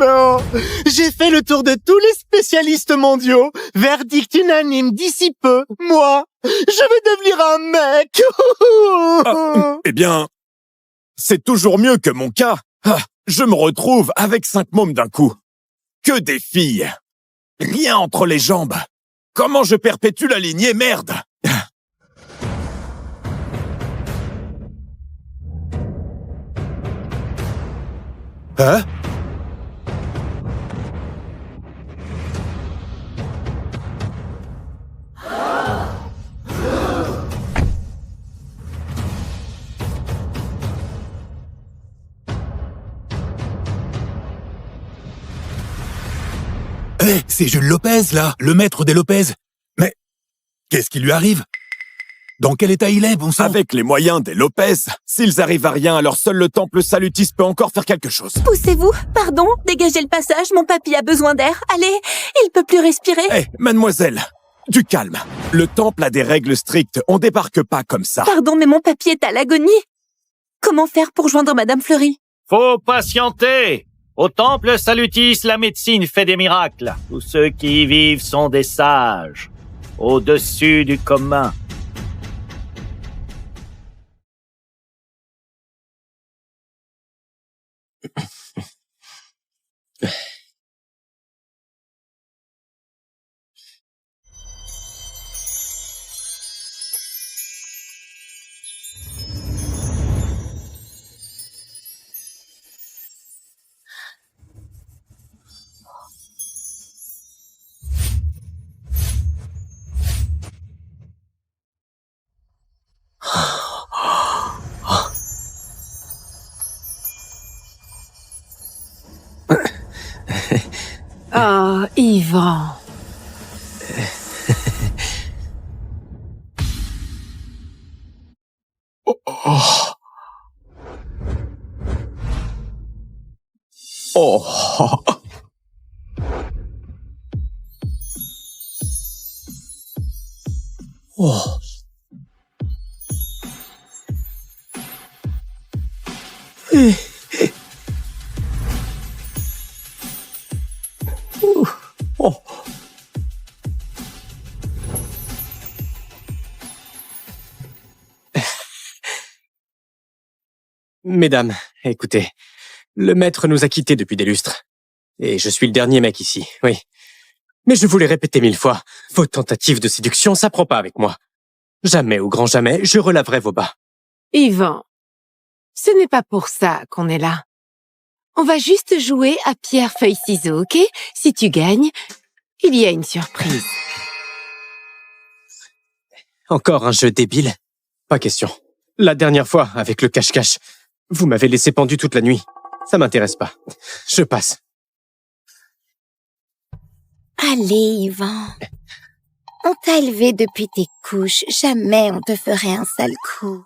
Non, j'ai fait le tour de tous les spécialistes mondiaux. Verdict unanime d'ici peu. Moi, je vais devenir un mec. Eh bien, c'est toujours mieux que mon cas. Je me retrouve avec 5 mômes d'un coup. Que des filles. Rien entre les jambes. Comment je perpétue la lignée, merde? Hein? C'est Jules Lopez, là, le maître des Lopez. Mais qu'est-ce qui lui arrive? Dans quel état il est, bon sang? Avec les moyens des Lopez, s'ils arrivent à rien, alors seul le temple Salutis peut encore faire quelque chose. Poussez-vous, pardon, dégagez le passage, mon papy a besoin d'air. Allez, il peut plus respirer. Hé, mademoiselle, du calme. Le temple a des règles strictes, on débarque pas comme ça. Pardon, mais mon papy est à l'agonie. Comment faire pour joindre Madame Fleury? Faut patienter. Au temple Salutis, la médecine fait des miracles. Tous ceux qui y vivent sont des sages, au-dessus du commun. Oh, Yvan. Mesdames, écoutez, le maître nous a quittés depuis des lustres. Et je suis le dernier mec ici, oui. Mais je vous l'ai répété 1000 fois, vos tentatives de séduction, ça prend pas avec moi. Jamais, au grand jamais, je relaverai vos bas. Yvan, ce n'est pas pour ça qu'on est là. On va juste jouer à pierre, feuille, ciseaux, ok? Si tu gagnes, il y a une surprise. Encore un jeu débile? Pas question. La dernière fois, avec le cache-cache, vous m'avez laissé pendu toute la nuit. Ça m'intéresse pas. Je passe. Allez, Yvan. On t'a élevé depuis tes couches. Jamais on te ferait un sale coup.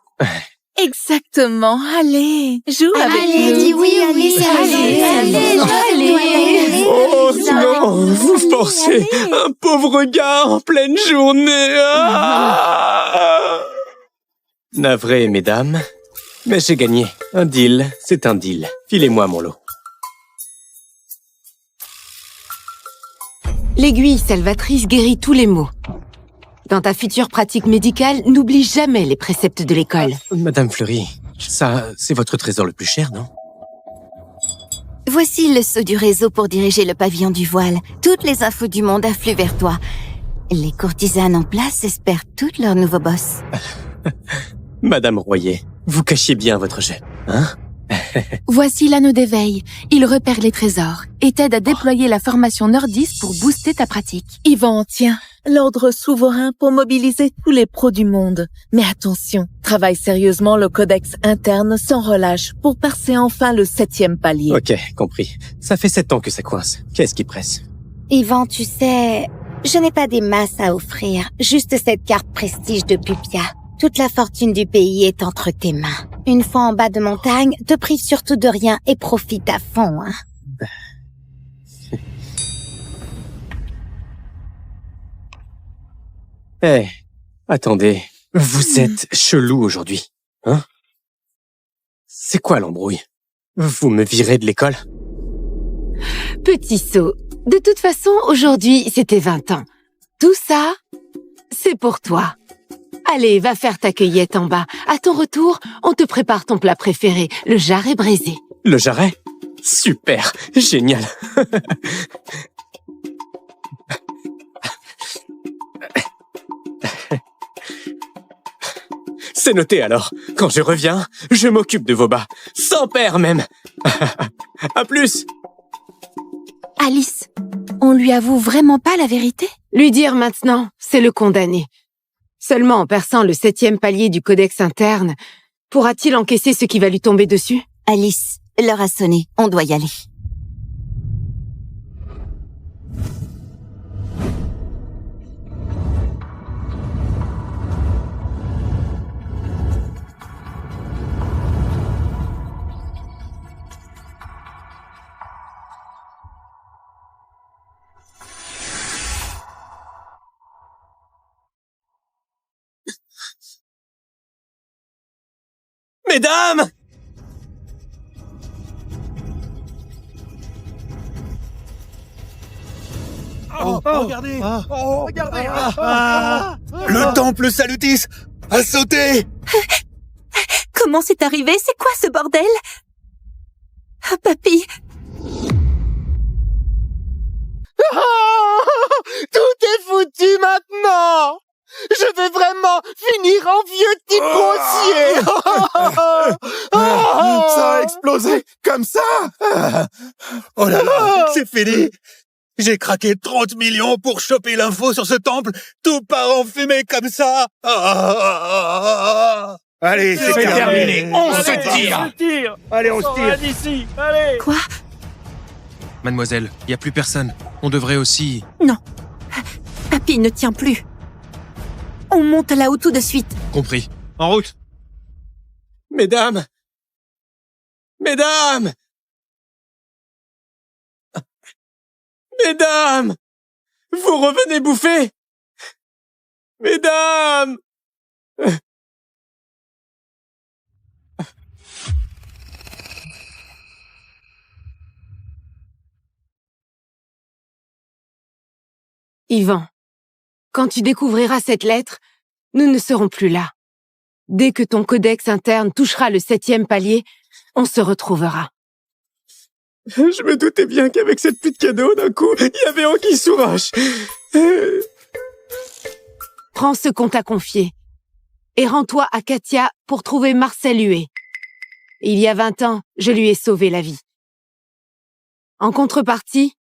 Exactement, allez, joue avec Allez, nous. dis oui, allez. Oh non, vous forcez un pauvre gars en pleine journée. Navré, mesdames, mais j'ai gagné. Un deal, c'est un deal. Filez-moi mon lot. L'aiguille salvatrice guérit tous les maux. Dans ta future pratique médicale, n'oublie jamais les préceptes de l'école. Madame Fleury, ça, c'est votre trésor le plus cher, non? Voici le sceau du réseau pour diriger le pavillon du voile. Toutes les infos du monde affluent vers toi. Les courtisanes en place espèrent toutes leurs nouveaux boss. Madame Royer, vous cachiez bien votre jet, hein? Voici l'anneau d'éveil. Il repère les trésors et t'aide à déployer la formation Nordis pour booster ta pratique. Yvan, tiens, l'ordre souverain pour mobiliser tous les pros du monde. Mais attention, travaille sérieusement le codex interne sans relâche pour passer enfin le 7e palier. Ok, compris. Ça fait 7 ans que ça coince. Qu'est-ce qui presse? Yvan, tu sais, je n'ai pas des masses à offrir, juste cette carte prestige de Pupia. Toute la fortune du pays est entre tes mains. Une fois en bas de montagne, te prive surtout de rien et profite à fond, hein. Eh, attendez, vous êtes chelou aujourd'hui, hein? C'est quoi l'embrouille? Vous me virez de l'école? Petit sot. De toute façon, aujourd'hui, c'était 20 ans. Tout ça, c'est pour toi. Allez, va faire ta cueillette en bas. À ton retour, on te prépare ton plat préféré, le jarret braisé. Le jarret? Super, génial. C'est noté alors. Quand je reviens, je m'occupe de vos bas. Sans père même. À plus. Alice, on lui avoue vraiment pas la vérité? Lui dire maintenant, c'est le condamner. Seulement en perçant le 7e palier du codex interne, pourra-t-il encaisser ce qui va lui tomber dessus? Alice, l'heure a sonné. On doit y aller. Mesdames! Regardez! Regardez! Le temple Salutis a sauté. Comment c'est arrivé? C'est quoi ce bordel? Ah, papy, Tout est foutu maintenant. Je vais vraiment finir en vieux type grossier. Ça a explosé comme ça. Oh là là, c'est fini! J'ai craqué 30 millions pour choper l'info sur ce temple, tout part en fumée comme ça! Allez, c'est terminé! On se tire. Allez, on se tire! d'ici, allez. quoi? Mademoiselle, il n'y a plus personne. On devrait aussi... Non. Papy ne tient plus. On monte là-haut tout de suite. Compris. En route. Mesdames! Mesdames! Mesdames! Vous revenez bouffer! Mesdames! Yvan, quand tu découvriras cette lettre, nous ne serons plus là. Dès que ton codex interne touchera le 7e palier, on se retrouvera. Je me doutais bien qu'avec cette pute cadeau, d'un coup, il y avait anguille sous roche. Prends ce qu'on t'a confié et rends-toi à Katia pour trouver Marcel Huet. Il y a 20 ans, je lui ai sauvé la vie. En contrepartie,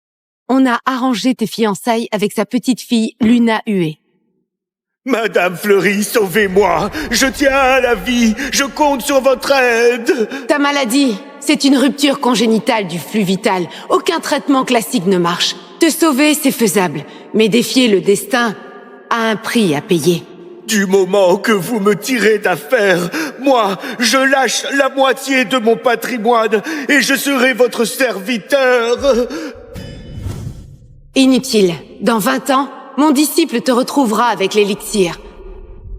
on a arrangé tes fiançailles avec sa petite fille Luna Huet. Madame Fleury, sauvez-moi. Je tiens à la vie. Je compte sur votre aide. Ta maladie, c'est une rupture congénitale du flux vital. Aucun traitement classique ne marche. Te sauver, c'est faisable. Mais défier le destin a un prix à payer. Du moment que vous me tirez d'affaire, moi, je lâche la moitié de mon patrimoine et je serai votre serviteur. Inutile. Dans 20 ans, mon disciple te retrouvera avec l'élixir.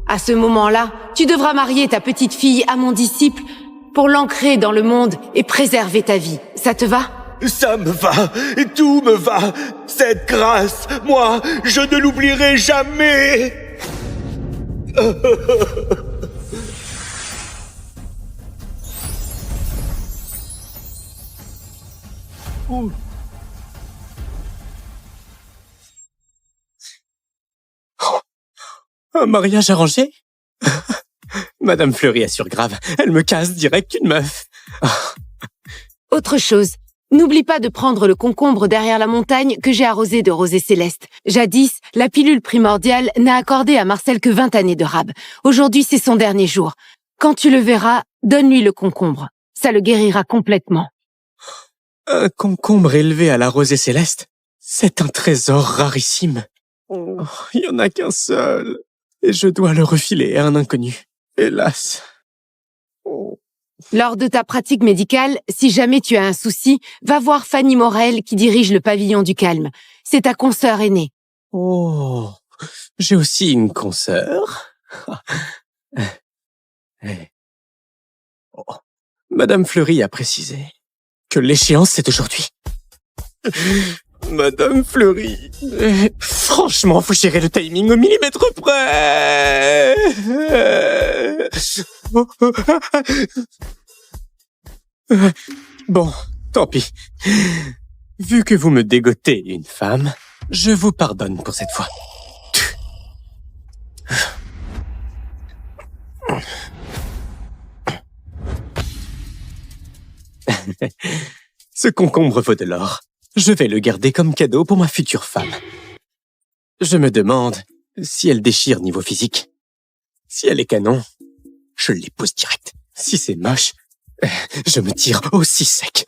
À ce moment-là, tu devras marier ta petite fille à mon disciple pour l'ancrer dans le monde et préserver ta vie. Ça te va? Ça me va, tout me va. Cette grâce, moi, je ne l'oublierai jamais. Un mariage arrangé? Madame Fleury assure grave. Elle me casse direct une meuf. Autre chose, n'oublie pas de prendre le concombre derrière la montagne que j'ai arrosé de rosée céleste. Jadis, la pilule primordiale n'a accordé à Marcel que 20 années de rab. Aujourd'hui, c'est son dernier jour. Quand tu le verras, donne-lui le concombre. Ça le guérira complètement. Un concombre élevé à la rosée céleste? C'est un trésor rarissime. Oh, il y en a qu'un seul. Et je dois le refiler à un inconnu. Hélas. Oh. Lors de ta pratique médicale, si jamais tu as un souci, va voir Fanny Morel qui dirige le pavillon du calme. C'est ta consoeur aînée. Oh, j'ai aussi une consoeur. Oh. Madame Fleury a précisé que l'échéance c'est aujourd'hui. Madame Fleury. Franchement, faut gérer le timing au millimètre près. Bon, tant pis. Vu que vous me dégotez une femme, je vous pardonne pour cette fois. Ce concombre vaut de l'or. Je vais le garder comme cadeau pour ma future femme. Je me demande si elle déchire niveau physique. Si elle est canon, je l'épouse direct. Si c'est moche, je me tire aussi sec.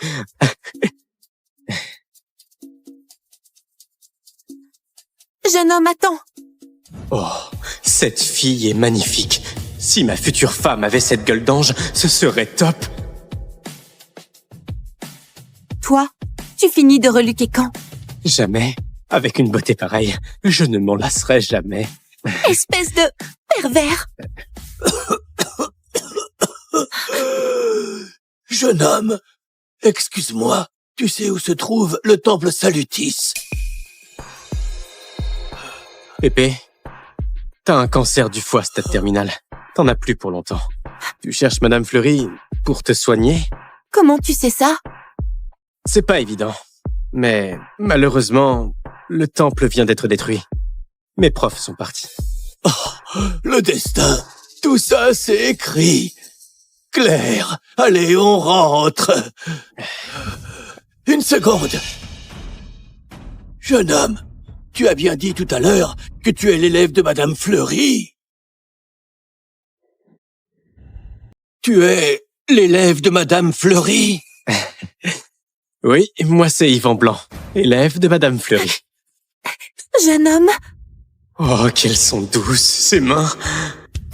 Jeune homme, attends. Oh, cette fille est magnifique. Si ma future femme avait cette gueule d'ange, ce serait top. Toi, tu finis de reluquer quand? Jamais. Avec une beauté pareille, je ne m'en lasserai jamais. Espèce de pervers. Jeune homme, excuse-moi, tu sais où se trouve le temple Salutis? Pépé, t'as un cancer du foie, stade terminal. T'en as plus pour longtemps. Tu cherches Madame Fleury pour te soigner? Comment tu sais ça? C'est pas évident. Mais malheureusement, le temple vient d'être détruit. Mes profs sont partis. Oh, le destin, tout ça c'est écrit. Claire, allez, on rentre. Une seconde. Jeune homme, tu as bien dit tout à l'heure que tu es l'élève de Madame Fleury. Tu es l'élève de Madame Fleury? Oui, moi c'est Yvan Blanc, élève de Madame Fleury. Jeune homme, Oh, qu'elles sont douces, ces mains.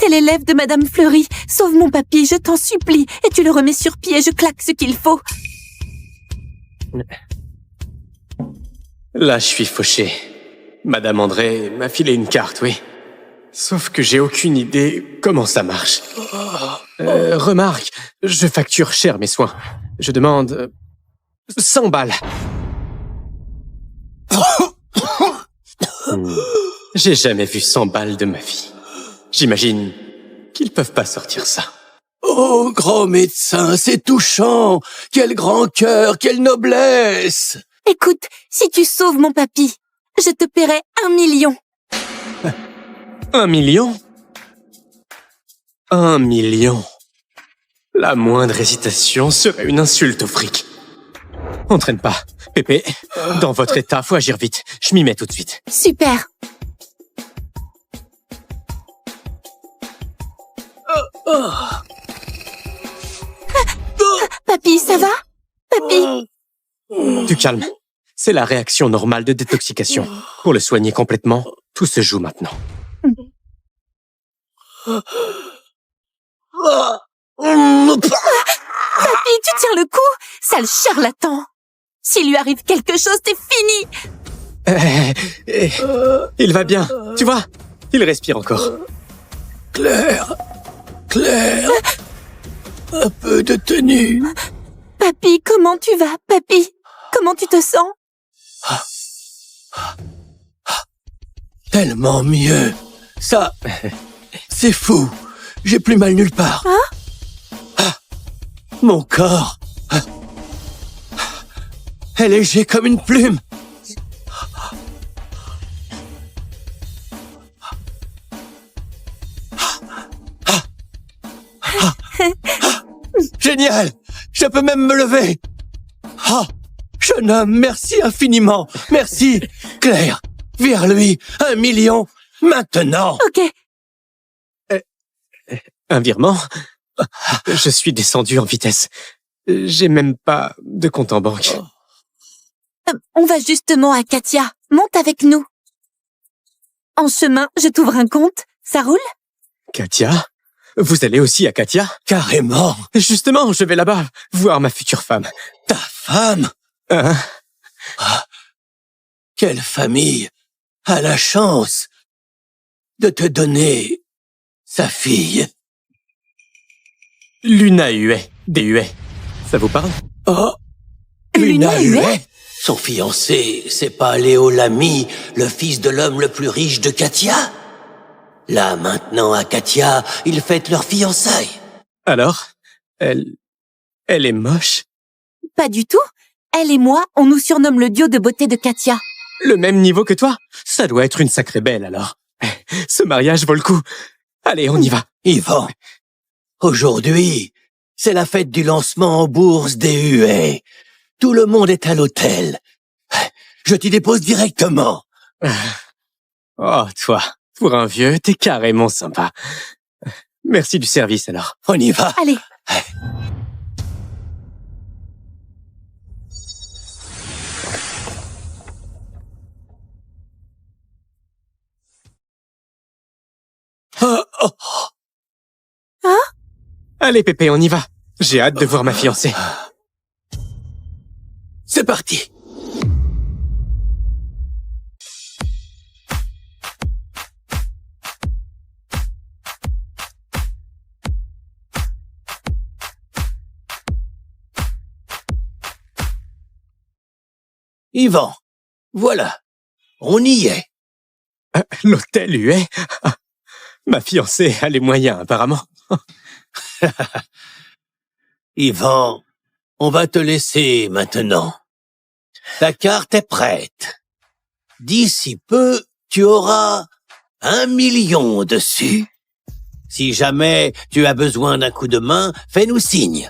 t'es l'élève de Madame Fleury. Sauve mon papy, je t'en supplie. Et tu le remets sur pied, je claque ce qu'il faut. Là, je suis fauché. Madame André m'a filé une carte, oui. Sauf que j'ai aucune idée comment ça marche. Remarque, je facture cher mes soins. Je demande 100 balles. J'ai jamais vu 100 balles de ma vie. J'imagine qu'ils peuvent pas sortir ça. Oh, grand médecin, c'est touchant. Quel grand cœur, quelle noblesse. Écoute, si tu sauves mon papy, je te paierai 1 million. 1 million? 1 million. La moindre hésitation serait une insulte au fric. On traîne pas. Pépé, dans votre état, faut agir vite. Je m'y mets tout de suite. Super. Papy, ça va? Papy? Du calme. C'est la réaction normale de détoxication. Pour le soigner complètement, tout se joue maintenant. Papy, tu tiens le coup? Sale charlatan. S'il lui arrive quelque chose, t'es fini. Il va bien, tu vois? Il respire encore. Claire, Claire, un peu de tenue. Papy, comment tu vas, papy? Comment tu te sens? Tellement mieux. Ça, c'est fou. J'ai plus mal nulle part. Mon corps est léger comme une plume. Génial! Je peux même me lever. Jeune homme, merci infiniment. Merci. Claire, vers lui, 1 million, maintenant. Ok. Un virement? Je suis descendu en vitesse. J'ai même pas de compte en banque. On va justement à Katia. Monte avec nous. En chemin, je t'ouvre un compte. Ça roule? Katia? Vous allez aussi à Katia? Carrément. Justement, je vais là-bas voir ma future femme. Ta femme? Hein? Quelle famille a la chance de te donner sa fille? Luna Huet, des Huet. Ça vous parle? Oh, Luna Huet? Son fiancé, c'est pas Léo Lamy, le fils de l'homme le plus riche de Katia? Là, maintenant, à Katia, ils fêtent leur fiançailles. Alors, elle est moche? Pas du tout. Elle et moi, on nous surnomme le duo de beauté de Katia. Le même niveau que toi? Ça doit être une sacrée belle, alors. Ce mariage vaut le coup. Allez, on y va. Yvan, aujourd'hui, c'est la fête du lancement en bourse des huées. Tout le monde est à l'hôtel. Je t'y dépose directement. Oh, toi, pour un vieux, t'es carrément sympa. Merci du service, alors. On y va. Allez. Hein? Allez, Pépé, on y va. J'ai hâte de voir ma fiancée. C'est parti. Yvan, voilà, on y est. L'hôtel Huet? Ma fiancée a les moyens, apparemment. Yvan, on va te laisser maintenant. Ta carte est prête. D'ici peu, tu auras 1 million dessus. Si jamais tu as besoin d'un coup de main, fais-nous signe.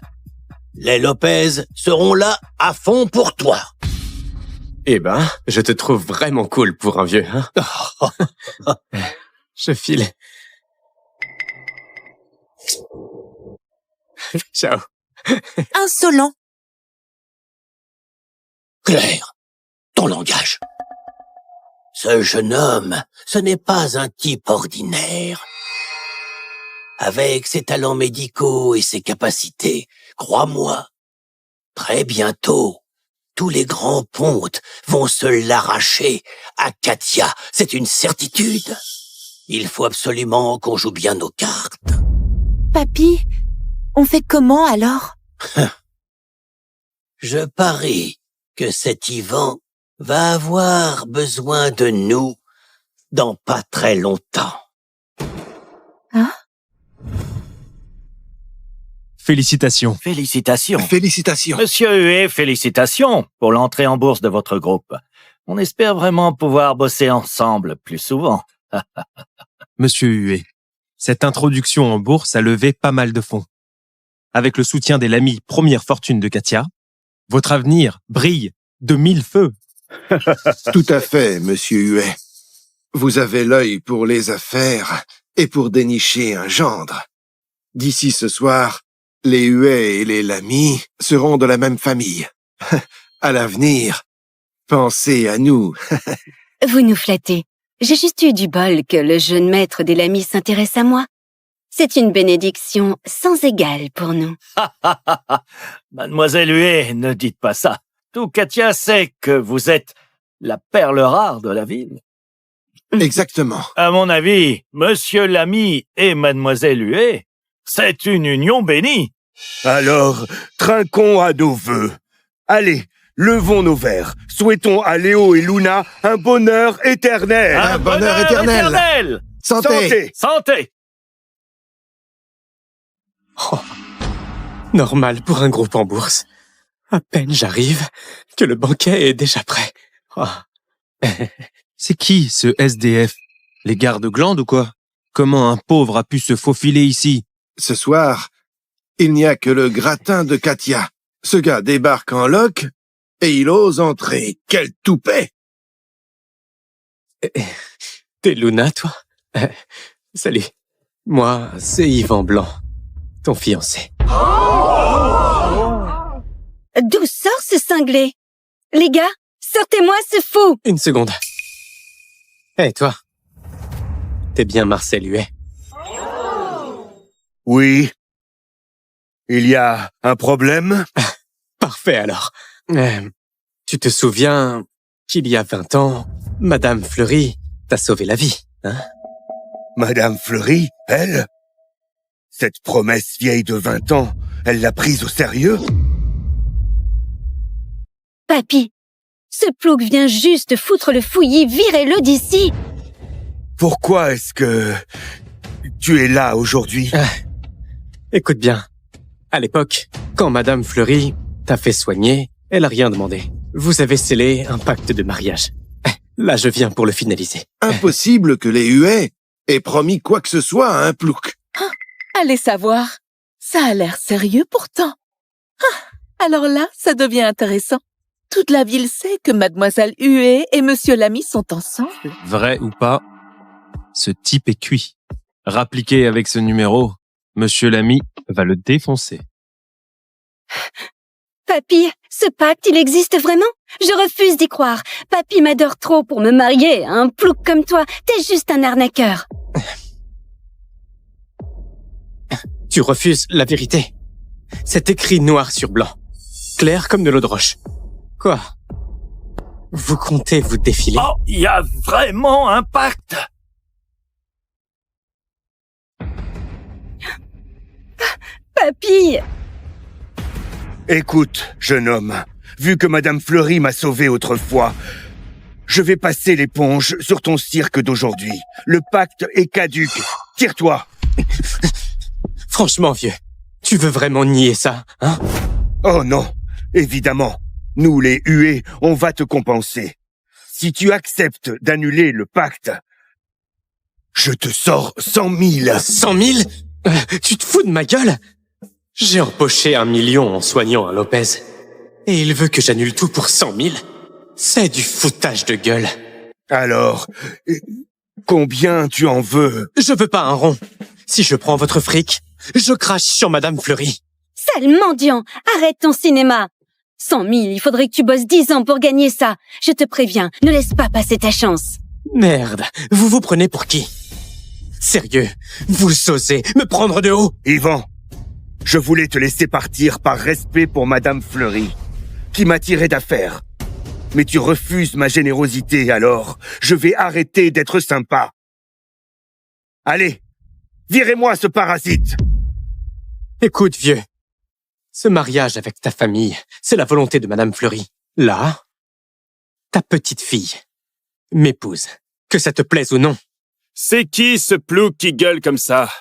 Les Lopez seront là à fond pour toi. Eh ben, je te trouve vraiment cool pour un vieux, hein? Je file. Ciao. Insolent. Claire, ton langage. Ce jeune homme, ce n'est pas un type ordinaire. Avec ses talents médicaux et ses capacités, crois-moi, très bientôt, tous les grands pontes vont se l'arracher à Katia. C'est une certitude. Il faut absolument qu'on joue bien nos cartes. Papy, on fait comment alors? Je parie que cet Yvan va avoir besoin de nous dans pas très longtemps. Hein? Félicitations. Félicitations. Félicitations. Monsieur Huet, félicitations pour l'entrée en bourse de votre groupe. On espère vraiment pouvoir bosser ensemble plus souvent. Monsieur Huet, cette introduction en bourse a levé pas mal de fonds. Avec le soutien des Lamy, première fortune de Katia, votre avenir brille de 1000 feux. Tout à fait, monsieur Huet. Vous avez l'œil pour les affaires et pour dénicher un gendre. D'ici ce soir, les Huet et les Lamy seront de la même famille. À l'avenir, pensez à nous. Vous nous flattez. J'ai juste eu du bol que le jeune maître des Lamy s'intéresse à moi. C'est une bénédiction sans égale pour nous. Mademoiselle Huet, ne dites pas ça. Tout Katia sait que vous êtes la perle rare de la ville. Exactement. À mon avis, Monsieur Lamy et Mademoiselle Huet, c'est une union bénie. Alors, trinquons à nos vœux. Allez, levons nos verres. Souhaitons à Léo et Luna un bonheur éternel. Un bonheur éternel. Santé. Santé. Oh, normal pour un groupe en bourse. À peine j'arrive que le banquet est déjà prêt. Oh. C'est qui, ce SDF? Les gardes-glandes ou quoi? Comment un pauvre a pu se faufiler ici? Ce soir, il n'y a que le gratin de Katia. Ce gars débarque en loc et il ose entrer. Quel toupet! T'es Luna, toi? Salut. Moi, c'est Yvan Blanc, ton fiancé. D'où sort ce cinglé? Les gars, sortez-moi ce fou! Une seconde. Hé, toi. T'es bien Marcel Huet? Oui. Il y a un problème? Parfait, alors. Tu te souviens qu'il y a 20 ans, Madame Fleury t'a sauvé la vie, hein? Madame Fleury, elle? Cette promesse vieille de 20 ans, elle l'a prise au sérieux? Papy, Ce plouc vient juste foutre le fouillis, virez-le d'ici. Pourquoi est-ce que tu es là aujourd'hui? Écoute bien. À l'époque, quand Madame Fleury t'a fait soigner, elle a rien demandé. Vous avez scellé un pacte de mariage. Là, je viens pour le finaliser. Impossible que les huées aient promis quoi que ce soit à un plouc. Allez savoir. Ça a l'air sérieux pourtant. Alors là, ça devient intéressant. Toute la ville sait que Mademoiselle Huée et Monsieur Lamy sont ensemble. Vrai ou pas, ce type est cuit. Rappliqué avec ce numéro, Monsieur Lamy va le défoncer. Papy, ce pacte, il existe vraiment? Je refuse d'y croire. Papy m'adore trop pour me marier à un plouc comme toi. T'es juste un arnaqueur. Tu refuses la vérité. C'est écrit noir sur blanc. Clair comme de l'eau de roche. Quoi? Vous comptez vous défiler? Oh, il y a vraiment un pacte! Papy! Écoute, jeune homme, vu que Madame Fleury m'a sauvé autrefois, je vais passer l'éponge sur ton cirque d'aujourd'hui. Le pacte est caduc. Tire-toi! Franchement, vieux, tu veux vraiment nier ça, hein? Oh non, évidemment. Nous, les huées, on va te compenser. Si tu acceptes d'annuler le pacte, je te sors 100 000. 100 000? Tu te fous de ma gueule? J'ai empoché 1 million en soignant un Lopez. Et il veut que j'annule tout pour 100 000? C'est du foutage de gueule. Alors, combien tu en veux? Je veux pas un rond. Si je prends votre fric, je crache sur Madame Fleury. Sale mendiant! Arrête ton cinéma! 100 000, il faudrait que tu bosses 10 ans pour gagner ça. Je te préviens, ne laisse pas passer ta chance. Merde, vous vous prenez pour qui? Sérieux, vous osez me prendre de haut? Yvan, je voulais te laisser partir par respect pour Madame Fleury, qui m'a tiré d'affaire. Mais tu refuses ma générosité, alors je vais arrêter d'être sympa. Allez, virez-moi ce parasite! Écoute, vieux. Ce mariage avec ta famille, c'est la volonté de Madame Fleury. Là, ta petite fille m'épouse. Que ça te plaise ou non. C'est qui ce plouc qui gueule comme ça?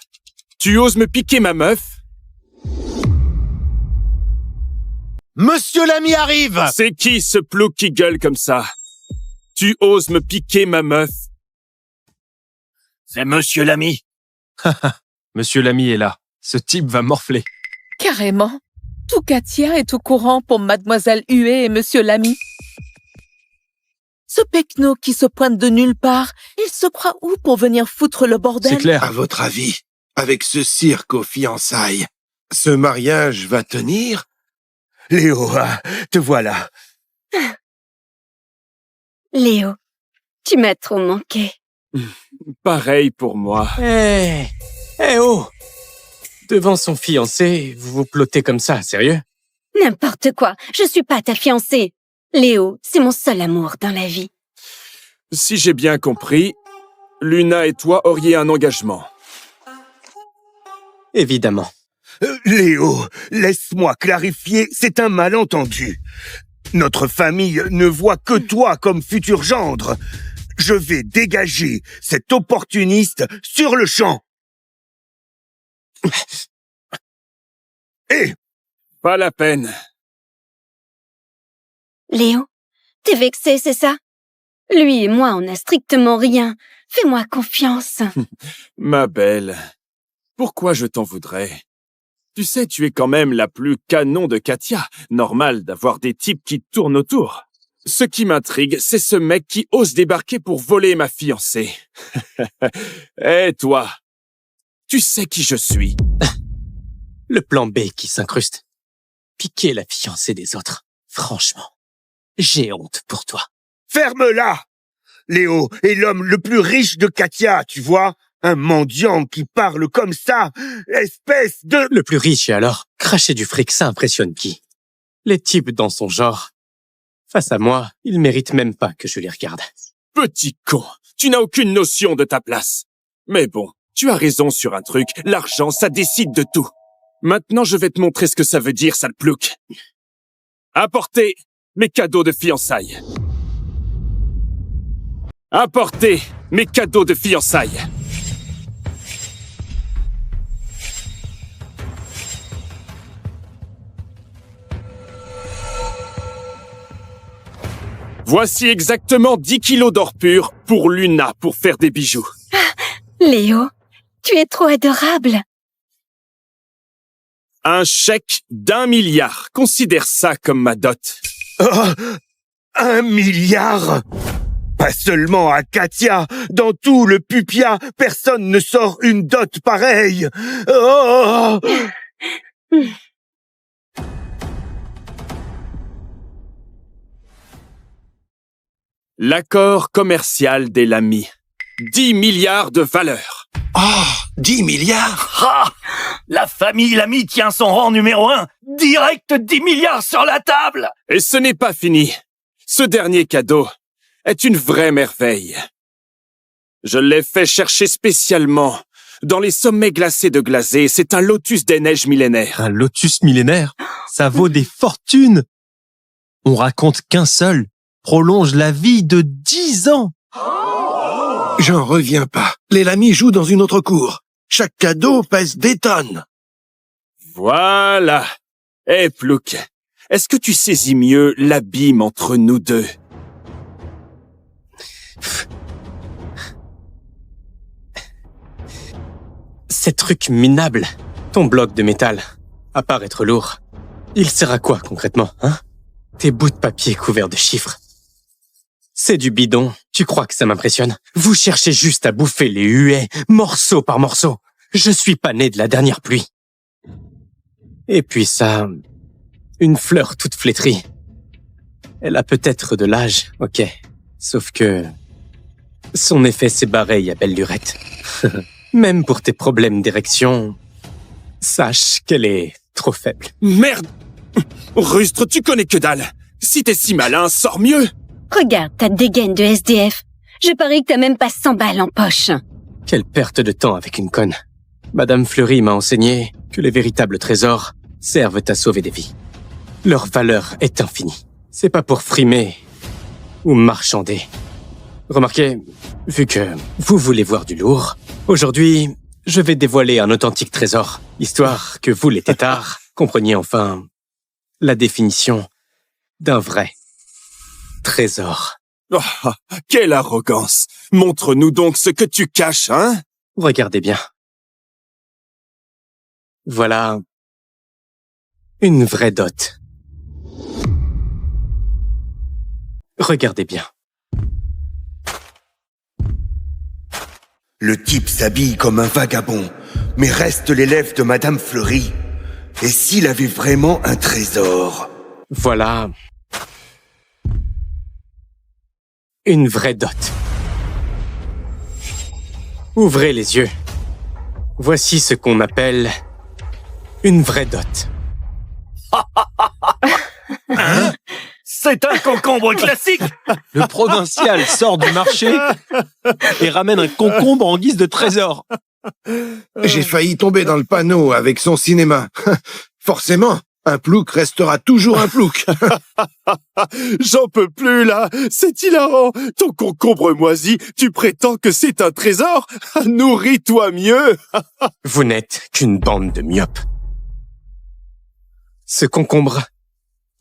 Tu oses me piquer ma meuf? Monsieur Lamy arrive! C'est qui ce plouc qui gueule comme ça? Tu oses me piquer ma meuf? C'est Monsieur Lamy. Monsieur Lamy est là. Ce type va morfler. Carrément. Tout Katia est au courant pour Mademoiselle Huée et Monsieur Lamy. Ce pecno qui se pointe de nulle part, il se croit où pour venir foutre le bordel? C'est clair. À votre avis, avec ce cirque aux fiançailles, ce mariage va tenir? Léo, te voilà. Léo, tu m'as trop manqué. Pareil pour moi. Oh! Devant son fiancé, vous vous plottez comme ça, sérieux? N'importe quoi, je suis pas ta fiancée. Léo, c'est mon seul amour dans la vie. Si j'ai bien compris, Luna et toi auriez un engagement. Évidemment. Léo, laisse-moi clarifier, c'est un malentendu. Notre famille ne voit que toi comme futur gendre. Je vais dégager cet opportuniste sur le champ. Pas la peine. Léo, t'es vexé, c'est ça? Lui et moi, on n'a strictement rien. Fais-moi confiance. Ma belle, pourquoi je t'en voudrais? Tu sais, tu es quand même la plus canon de Katia. Normal d'avoir des types qui tournent autour. Ce qui m'intrigue, c'est ce mec qui ose débarquer pour voler ma fiancée. Eh, toi, tu sais qui je suis. Le plan B qui s'incruste. Piquer la fiancée des autres. Franchement, j'ai honte pour toi. Ferme-la! Léo est l'homme le plus riche de Katia, tu vois? Un mendiant qui parle comme ça, espèce de... Le plus riche et alors, cracher du fric, ça impressionne qui? Les types dans son genre. Face à moi, ils méritent même pas que je les regarde. Petit con, tu n'as aucune notion de ta place. Mais bon, tu as raison sur un truc, l'argent, ça décide de tout. Maintenant, je vais te montrer ce que ça veut dire, sale plouc. Apportez mes cadeaux de fiançailles. Apportez mes cadeaux de fiançailles. Voici exactement 10 kilos d'or pur pour Luna pour faire des bijoux. Léo, tu es trop adorable. Un chèque d'1 milliard. Considère ça comme ma dot. Oh, 1 milliard? Pas seulement à Katia, dans tout le Pupia, personne ne sort une dot pareille. Oh! L'accord commercial des Lamy. 10 milliards de valeur. Oh, 10 milliards? Ah! La famille Lamy tient son rang numéro 1. Direct 10 milliards sur la table. Et ce n'est pas fini. Ce dernier cadeau est une vraie merveille. Je l'ai fait chercher spécialement dans les sommets glacés de Glazé. C'est un lotus des neiges millénaires. Un lotus millénaire? Ça vaut des fortunes! On raconte qu'un seul prolonge la vie de 10 ans! J'en reviens pas. Les Lamy jouent dans une autre cour. Chaque cadeau pèse des tonnes. Voilà. Eh, Plouc, est-ce que tu saisis mieux l'abîme entre nous deux? Ces trucs minables, ton bloc de métal, à part être lourd, il sert à quoi concrètement, hein? Tes bouts de papier couverts de chiffres. C'est du bidon, tu crois que ça m'impressionne? Vous cherchez juste à bouffer les huées, morceau par morceau. Je suis pas né de la dernière pluie. Et puis ça, une fleur toute flétrie. Elle a peut-être de l'âge, ok. Sauf que son effet s'est barré à belle lurette. Même pour tes problèmes d'érection, sache qu'elle est trop faible. Merde! Rustre, tu connais que dalle. Si t'es si malin, sors mieux. Regarde ta dégaine de SDF. Je parie que t'as même pas 100 balles en poche. Quelle perte de temps avec une conne. Madame Fleury m'a enseigné que les véritables trésors servent à sauver des vies. Leur valeur est infinie. C'est pas pour frimer ou marchander. Remarquez, vu que vous voulez voir du lourd, aujourd'hui, je vais dévoiler un authentique trésor, histoire que vous, les têtards, compreniez enfin la définition d'un vrai trésor. Oh, quelle arrogance! Montre-nous donc ce que tu caches, hein? Regardez bien. Voilà une vraie dot. Regardez bien. Le type s'habille comme un vagabond, mais reste l'élève de Madame Fleury. Et s'il avait vraiment un trésor? Voilà une vraie dot. Ouvrez les yeux. Voici ce qu'on appelle une vraie dot. Hein? C'est un concombre classique. Le provincial sort du marché et ramène un concombre en guise de trésor. J'ai failli tomber dans le panneau avec son cinéma. Forcément, un plouc restera toujours un plouc. J'en peux plus, là. C'est hilarant. Ton concombre moisi, tu prétends que c'est un trésor? Nourris-toi mieux. Vous n'êtes qu'une bande de myopes. Ce concombre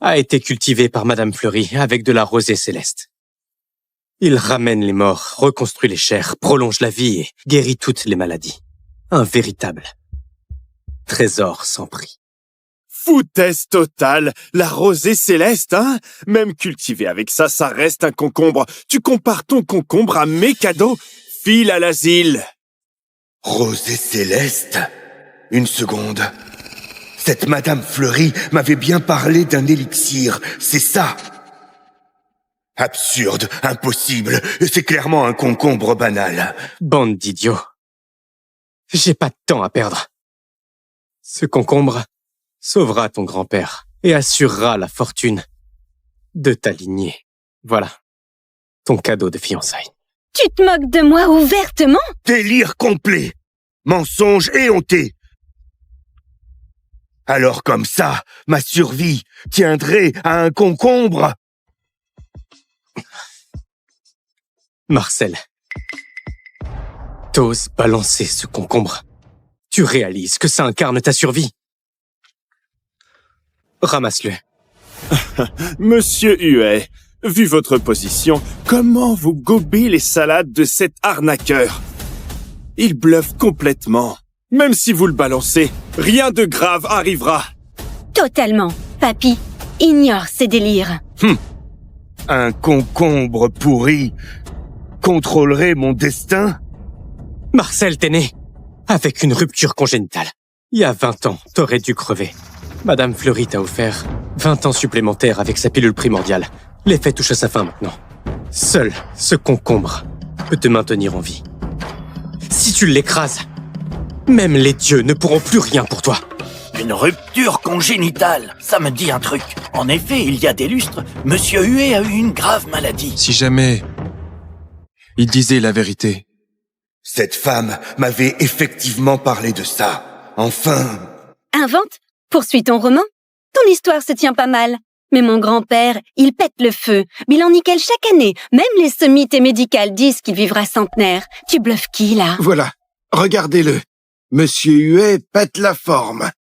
a été cultivé par Madame Fleury avec de la rosée céleste. Il ramène les morts, reconstruit les chairs, prolonge la vie et guérit toutes les maladies. Un véritable trésor sans prix. Foutaise totale. La rosée céleste, hein? Même cultivé avec ça, ça reste un concombre. Tu compares ton concombre à mes cadeaux? File à l'asile. Rosée céleste? Une seconde. Cette Madame Fleury m'avait bien parlé d'un élixir, c'est ça? Absurde, impossible, c'est clairement un concombre banal. Bande d'idiots. J'ai pas de temps à perdre. Ce concombre sauvera ton grand-père et assurera la fortune de ta lignée. Voilà, ton cadeau de fiançailles. Tu te moques de moi ouvertement? Délire complet, mensonge éhonté. Alors comme ça, ma survie tiendrait à un concombre? Marcel, t'oses balancer ce concombre. Tu réalises que ça incarne ta survie. Ramasse-le. Monsieur Huet, vu votre position, comment vous gobez les salades de cet arnaqueur? Il bluffe complètement. Même si vous le balancez, rien de grave arrivera. Totalement. Papy, ignore ces délires. Un concombre pourri contrôlerait mon destin? Marcel, t'es né avec une rupture congénitale. Il y a 20 ans, t'aurais dû crever. Madame Fleury t'a offert 20 ans supplémentaires avec sa pilule primordiale. L'effet touche à sa fin maintenant. Seul ce concombre peut te maintenir en vie. Si tu l'écrases, même les dieux ne pourront plus rien pour toi. Une rupture congénitale, ça me dit un truc. En effet, il y a des lustres, Monsieur Huet a eu une grave maladie. Si jamais il disait la vérité. Cette femme m'avait effectivement parlé de ça. Enfin. Invente, poursuis ton roman. Ton histoire se tient pas mal. Mais mon grand-père, il pète le feu. Bilan nickel chaque année. Même les sommités médicales disent qu'il vivra centenaire. Tu bluffes qui, là? Voilà, regardez-le. Monsieur Huet pète la forme.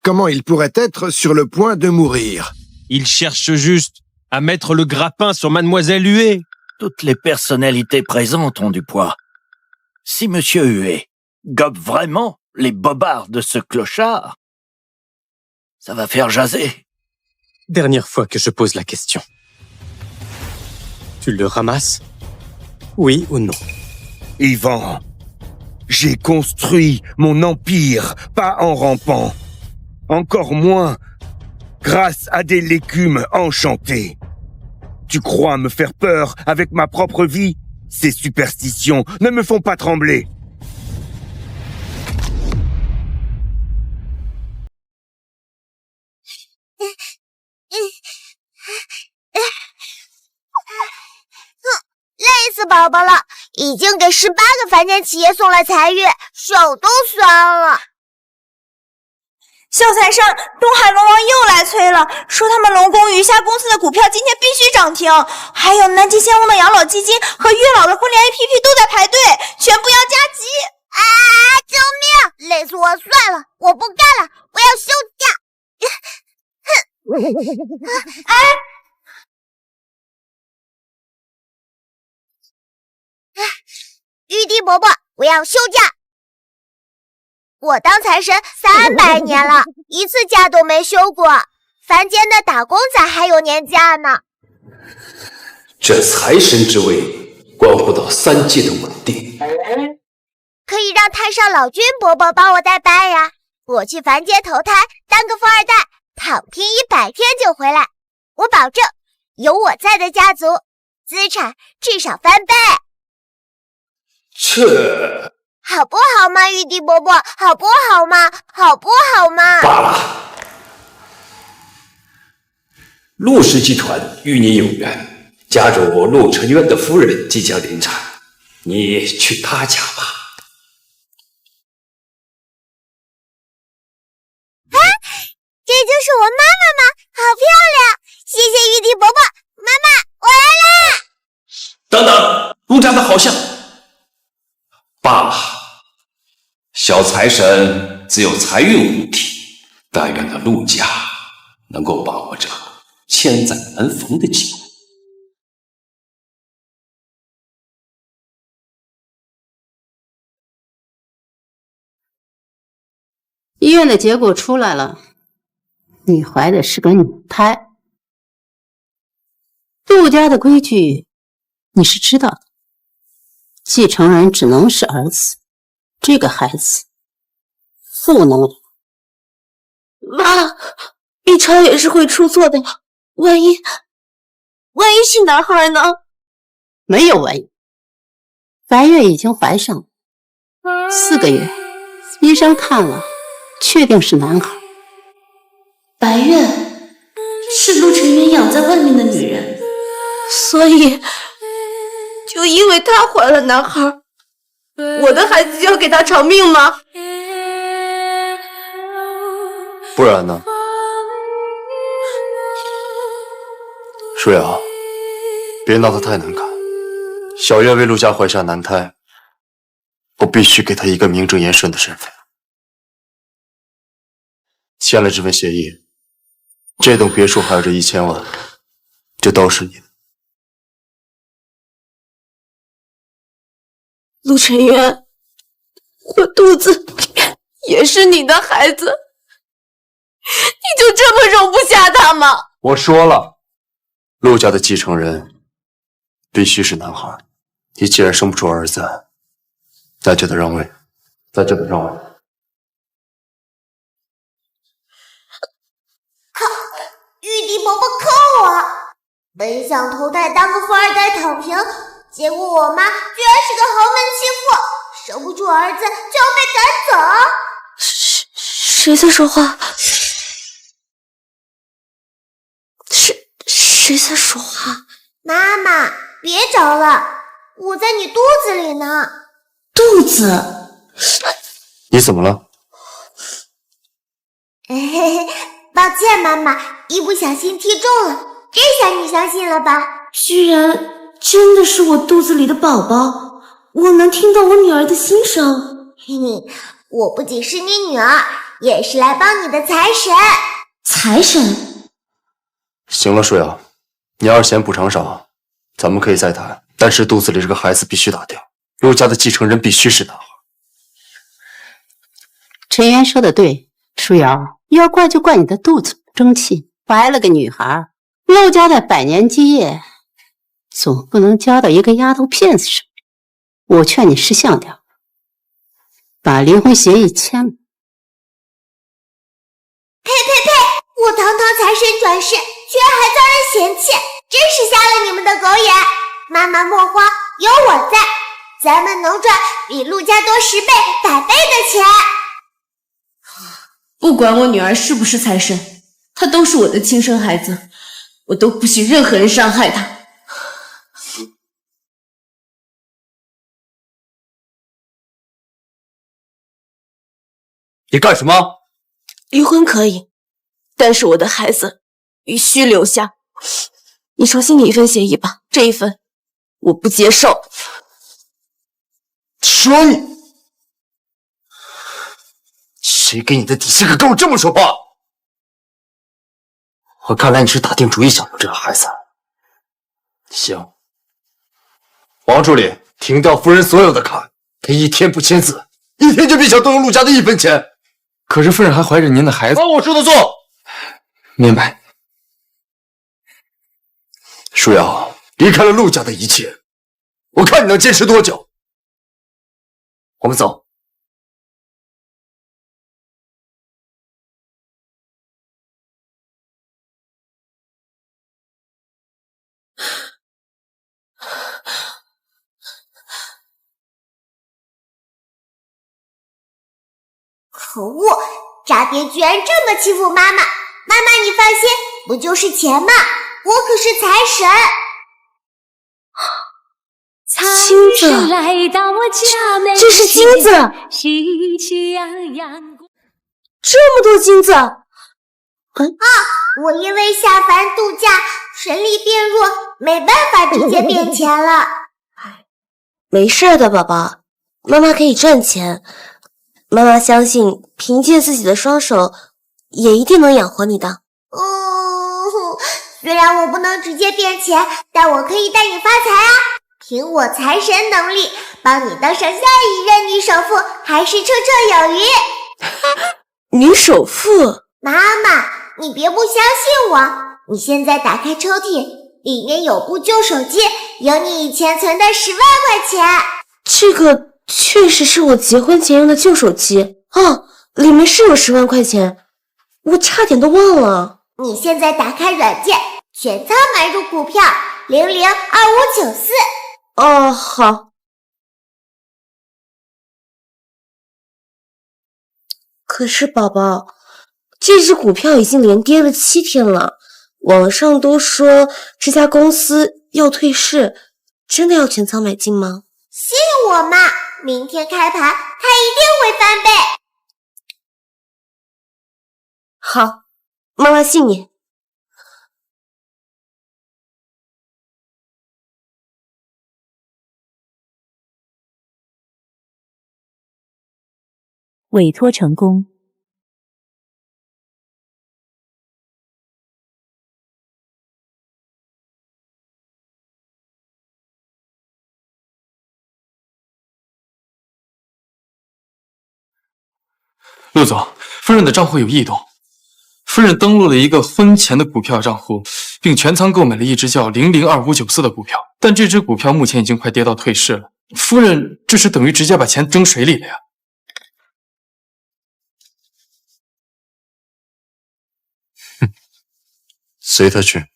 Comment il pourrait être sur le point de mourir? Il cherche juste à mettre le grappin sur Mademoiselle Huet. Toutes les personnalités présentes ont du poids. Si Monsieur Huet gobe vraiment les bobards de ce clochard, ça va faire jaser. Dernière fois que je pose la question. Tu le ramasses? Oui ou non? Ivan, j'ai construit mon empire, pas en rampant. Encore moins grâce à des légumes enchantés. Tu crois me faire peur avec ma propre vie? Ces superstitions ne me font pas trembler.宝宝了，已经给18个凡间企业送了财运，手都酸了。小财神，东海龙王又来催了，说他们龙宫余下公司的股票今天必须涨停，还有南极仙翁的养老基金和月老的婚恋 APP 都在排队，全部要加急！啊！救命！累死我算了，我不干了，我要休假。哎！玉帝伯伯，我要休假。我当财神300年了，一次假都没休过。凡间的打工仔还有年假呢。这财神之位关乎到3界的稳定，可以让太上老君伯伯帮我代班呀。我去凡间投胎，当个富二代，躺平100天就回来。我保证，有我在的家族，资产至少翻倍。这好不好嘛，玉帝伯伯？好不好嘛？好不好嘛？罢了。陆氏集团与你有缘，家主陆承渊的夫人即将临产，你去他家吧。啊，这就是我妈妈吗？好漂亮！谢谢玉帝伯伯，妈妈，我来啦！等等，陆家的好像。罢了，小财神只有财运无体，但愿的陆家能够把握着千载难逢的机会。医院的结果出来了，你怀的是个女胎。陆家的规矩你是知道的。继承人只能是儿子，这个孩子不能留。妈，B超也是会出错的，万一是男孩呢？没有万一。白月已经怀上了4个月，医生看了，确定是男孩。白月是陆承渊养在外面的女人，所以。就因为他怀了男孩，我的孩子就要给他偿命吗？不然呢？舒瑶，别闹得太难看，小月为陆家怀下男胎，我必须给她一个名正言顺的身份。签了这份协议，这栋别墅还有这1000万，就都是你的。陆晨渊，我肚子里面也是你的孩子，你就这么容不下他吗？我说了，陆家的继承人必须是男孩。你既然生不出儿子，那就得让位，那就得让位。玉帝伯伯坑我！本想投胎当个富二代躺平，结果我妈居然是个豪门欺妇，生不出儿子就要被赶走。谁在说话？谁在说话？妈妈，别找了，我在你肚子里呢。肚子？你怎么了？抱歉，妈妈，一不小心踢中了。这下你相信了吧？居然真的是我肚子里的宝宝，我能听到我女儿的心声。嘿嘿，我不仅是你女儿，也是来帮你的财神。财神？行了，舒瑶，你要是嫌补偿少，咱们可以再谈。但是肚子里这个孩子必须打掉，陆家的继承人必须是男孩。陈渊说的对，舒瑶，要怪就怪你的肚子不争气，怀了个女孩。陆家的百年基业，总不能交到一个丫头片子手里。我劝你识相点，把离婚协议签了。呸！我堂堂财神转世，居然还遭人嫌弃，真是瞎了你们的狗眼！妈妈莫慌，有我在，咱们能赚比陆家多10倍、100倍的钱。不管我女儿是不是财神，她都是我的亲生孩子，我都不许任何人伤害她。你干什么？离婚可以，但是我的孩子必须留下。你重新拟一份协议吧，这一份我不接受。说你，谁给你的底气可跟我这么说话？我看来你是打定主意想要这个孩子。行，王助理，停掉夫人所有的卡，他一天不签字，1天就别想动用陆家的1分钱。可是夫人还怀着您的孩子。按我说的做。明白。舒瑶，离开了陆家的一切，我看你能坚持多久。我们走。可恶，渣爹居然这么欺负妈妈！妈妈，你放心，不就是钱吗？我可是财神。金子，这是金子，这么多金子！我因为下凡度假，神力变弱，没办法直接变钱了。没事的，宝宝，妈妈可以赚钱。妈妈相信，凭借自己的双手，也一定能养活你的。虽然我不能直接变钱，但我可以带你发财啊！凭我财神能力，帮你当上下一任女首富，还是绰绰有余。女首富？妈妈，你别不相信我，你现在打开抽屉，里面有部旧手机，有你以前存的10万块钱。这个确实是我结婚前用的旧手机哦，里面是有10万块钱，我差点都忘了。你现在打开软件，全仓买入股票002594。哦，好。可是宝宝，这只股票已经连跌了7天了，网上都说这家公司要退市，真的要全仓买进吗？信我嘛，明天开盘，它一定会翻倍。好，妈妈信你。委托成功。陆总，夫人的账户有异动。夫人登录了一个婚前的股票账户，并全仓购买了一只叫002594的股票，但这只股票目前已经快跌到退市了。夫人这是等于直接把钱扔水里了呀！哼，随他去，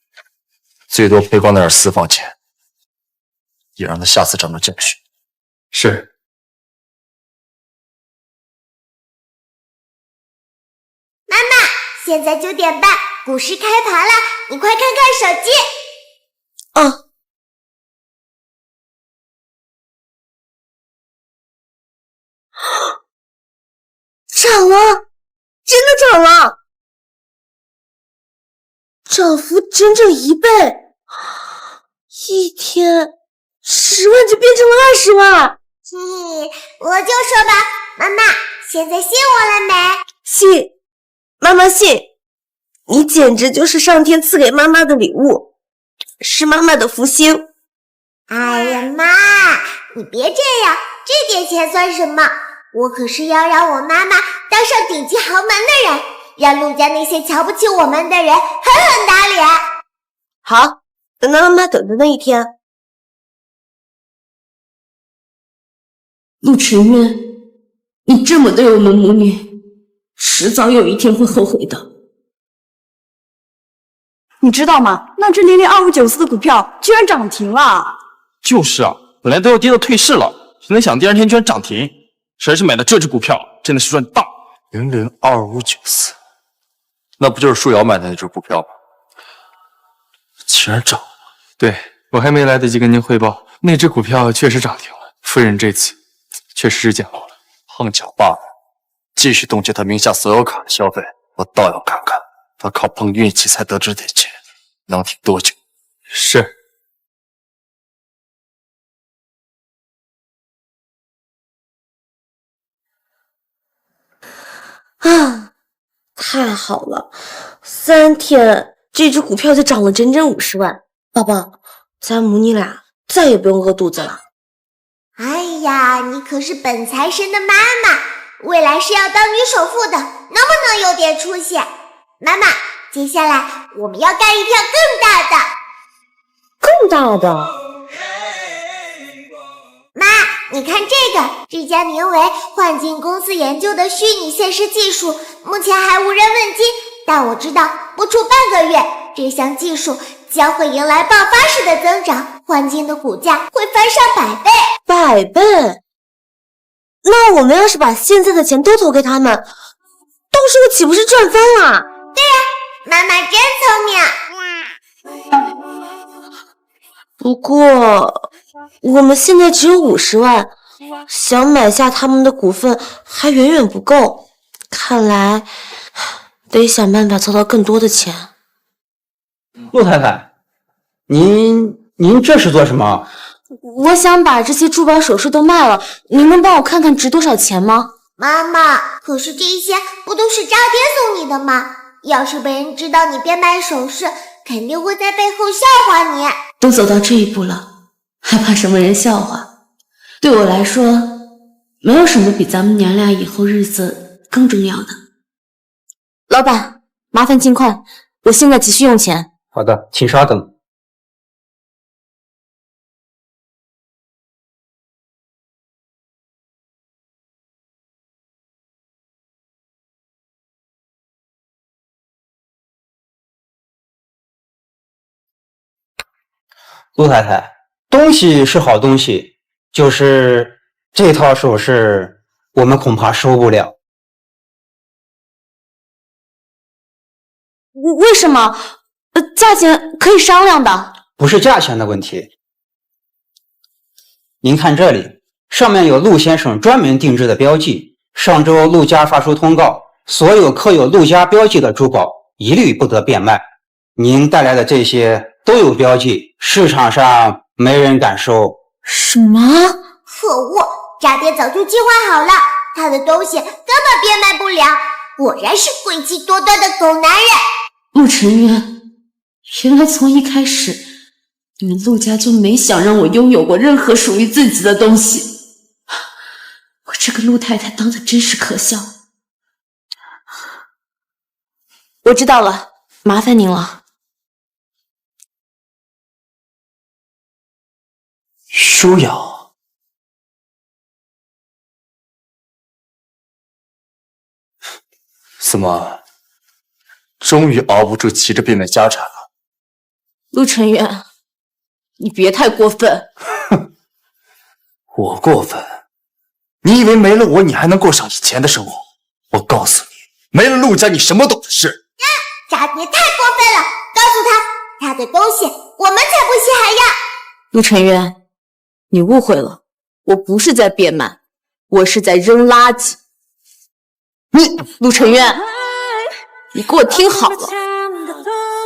最多赔光那点私房钱，也让他下次长长教训。是。妈妈，现在9点半，股市开盘了，你快看看手机。哦。涨了，真的涨了，涨幅整整1倍，一天10万就变成了20万。我就说吧，妈妈，现在信我了没？信，妈妈信，你简直就是上天赐给妈妈的礼物，是妈妈的福星。哎呀妈，你别这样，这点钱算什么？我可是要让我妈妈当上顶级豪门的人，让陆家那些瞧不起我们的人狠狠打脸。好，等到妈妈等的那一天。陆晨渊，你这么对我们母女，迟早有一天会后悔的。你知道吗？那只002594的股票居然涨停了。就是啊，本来都要跌到退市了，谁能想第2天居然涨停？谁是买的这只股票，真的是赚大。002594，那不就是树瑶买的那只股票吗？竟然涨了！对，我还没来得及跟您汇报，那只股票确实涨停了。夫人这次确实是捡漏了。碰巧罢了，继续冻结他名下所有卡的消费，我倒要看看他靠碰运气才得这点钱能挺多久。是。啊，太好了！3天，这只股票就涨了整整50万。宝宝，咱母女俩再也不用饿肚子了。哎呀，你可是本财神的妈妈，未来是要当女首富的，能不能有点出息？妈妈，接下来我们要干一票更大的。更大的？妈，你看这家名为幻境公司研究的虚拟现实技术，目前还无人问津，但我知道不出半个月，这项技术将会迎来爆发式的增长，幻境的股价会翻上100倍。100倍？那我们要是把现在的钱都投给他们，到时候岂不是赚翻了？对呀，妈妈真聪明。不过我们现在只有50万，想买下他们的股份还远远不够，看来得想办法凑到更多的钱。陆太太，您这是做什么？我想把这些珠宝首饰都卖了，您能帮我看看值多少钱吗？妈妈，可是这些不都是渣爹送你的吗？要是被人知道你变卖首饰，肯定会在背后笑话你。都走到这一步了，还怕什么人笑话？对我来说，没有什么比咱们娘俩以后日子更重要的。老板，麻烦尽快，我现在急需用钱。好的，请稍等。陆太太，东西是好东西，就是这套首饰我们恐怕收不了。为什么？价钱可以商量的。不是价钱的问题。您看这里，上面有陆先生专门定制的标记。上周陆家发出通告，所有刻有陆家标记的珠宝一律不得变卖。您带来的这些都有标记，市场上没人敢收。什么？可恶，渣爹早就计划好了，他的东西根本变卖不了，果然是诡计多端的狗男人。陆晨渊，原来从一开始，你们陆家就没想让我拥有过任何属于自己的东西。我这个陆太太当的真是可笑。我知道了，麻烦您了。舒瑶，怎么，终于熬不住急着变卖家产了？陆晨渊，你别太过分。我过分？你以为没了我，你还能过上以前的生活？我告诉你，没了陆家，你什么都不是。渣爹太过分了，告诉他，他的东西我们才不稀罕呀。陆晨渊，你误会了，我不是在变卖，我是在扔垃圾。陆晨渊，你给我听好了，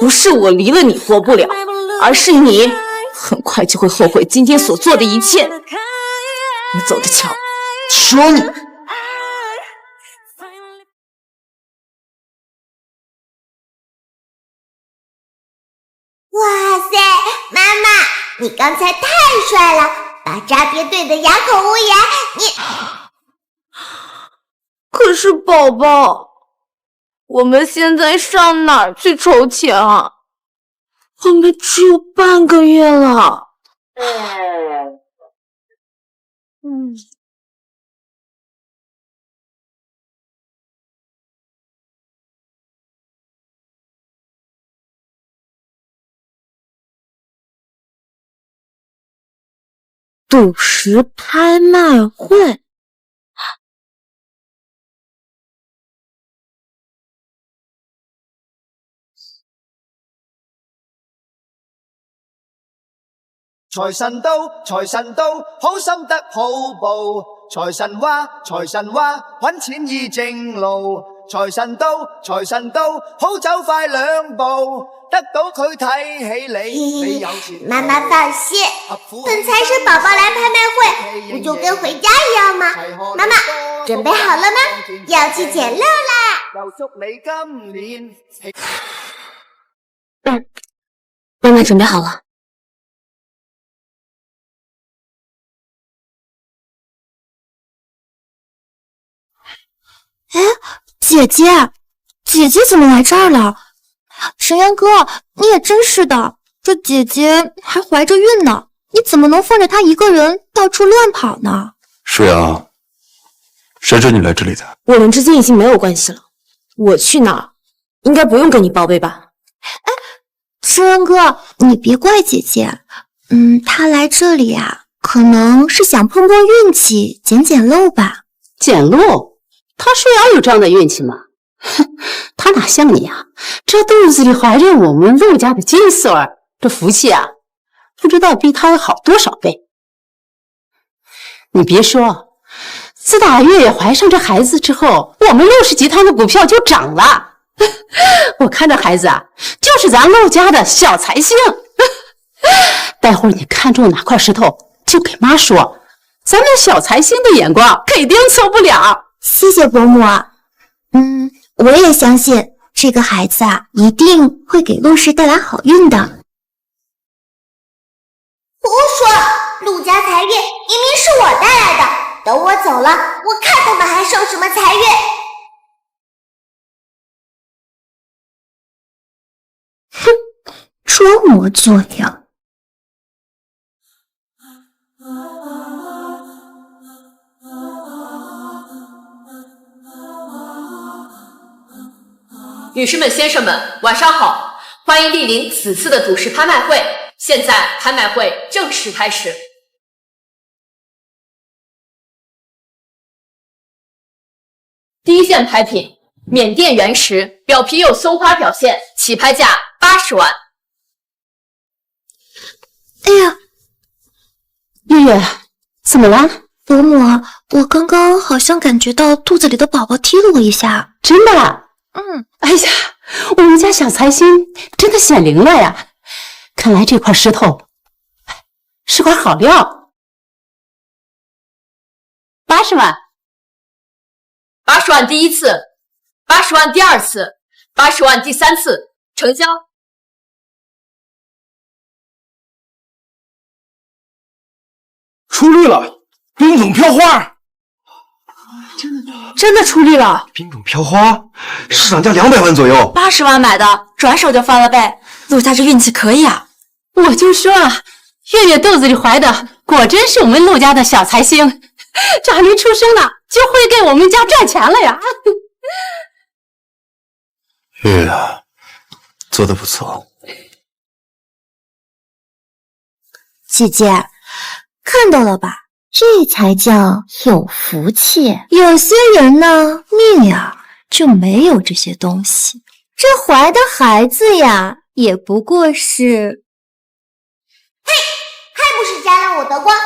不是我离了你活不了，而是你很快就会后悔今天所做的一切。你走着瞧。说你。哇塞，妈妈，你刚才太帅了，把渣爹对得哑口无言。可是宝宝，我们现在上哪儿去筹钱啊？我们只有半个月了。赌石拍卖会。財神到，財神到，好心得好報。財神話，搵錢易正路。財神到，好走快兩步，得到佢睇起你，你有錢。媽媽放心，等財神寶寶來拍賣會，不就跟回家一樣嗎？媽媽，準備好了嗎？要去撿漏啦！又祝你今年。媽媽準備好了。哎，姐姐怎么来这儿了？神阳哥，你也真是的，这姐姐还怀着孕呢，你怎么能放着她一个人到处乱跑呢？舒瑶，谁准你来这里的？我们之间已经没有关系了，我去哪儿应该不用跟你报备吧？哎，神阳哥，你别怪姐姐，她来这里啊，可能是想碰碰运气，捡捡漏吧。捡漏？他舒瑶有这样的运气吗？哼，他哪像你啊？这肚子里怀着我们陆家的金丝儿，这福气啊，不知道比他好多少倍。你别说，自打月月怀上这孩子之后，我们陆氏集团的股票就涨了。我看这孩子啊，就是咱陆家的小财星。待会儿你看中哪块石头，就给妈说，咱们小财星的眼光肯定错不了。谢谢伯母。我也相信这个孩子啊，一定会给陆氏带来好运的。胡说！陆家财运明明是我带来的，等我走了，我看他们还剩什么财运。哼，装模作样。女士们、先生们，晚上好！欢迎莅临此次的赌石拍卖会。现在拍卖会正式开始。第一件拍品，缅甸原石，表皮有松花表现，起拍价80万。哎呀，月月，怎么了？伯母，我刚刚好像感觉到肚子里的宝宝踢了我一下。真的？哎呀，我们家小财星真的显灵了呀！看来这块石头是块好料。80万。80万第一次，80万第二次，80万第三次，成交。出绿了，冰种飘花。真的出力了！冰种飘花，市场价200万左右。80万买的，转手就翻了倍。陆家这运气可以啊！我就说啊，月月肚子里怀的果真是我们陆家的小财星，这还没出生呢，就会给我们家赚钱了呀！月月做得不错。姐姐，看到了吧？这才叫有福气。有些人呢，命呀就没有这些东西。这怀的孩子呀，也不过是……嘿，还不是沾了我的光，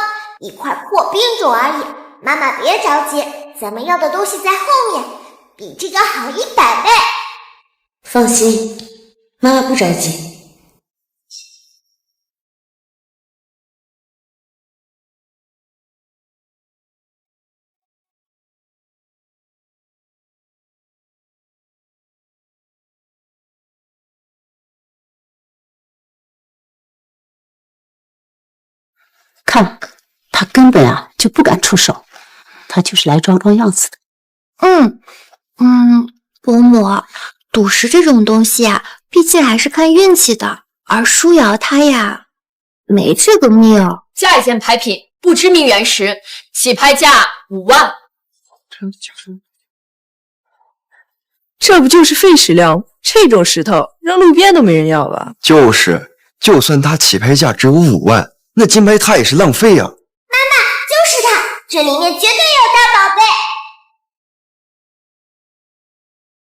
一块破冰种而已。妈妈别着急，咱们要的东西在后面，比这个好100倍。放心，妈妈不着急。看，他根本啊就不敢出手，他就是来装装样子的。伯母，赌石这种东西啊，毕竟还是看运气的。而舒瑶她呀，没这个命。下一件牌品，不知名原石，起拍价5万。这不就是废石料？这种石头扔路边都没人要吧？就是，就算它起拍价只有5万，那金牌它也是浪费啊。妈妈，就是它，这里面绝对有大宝贝。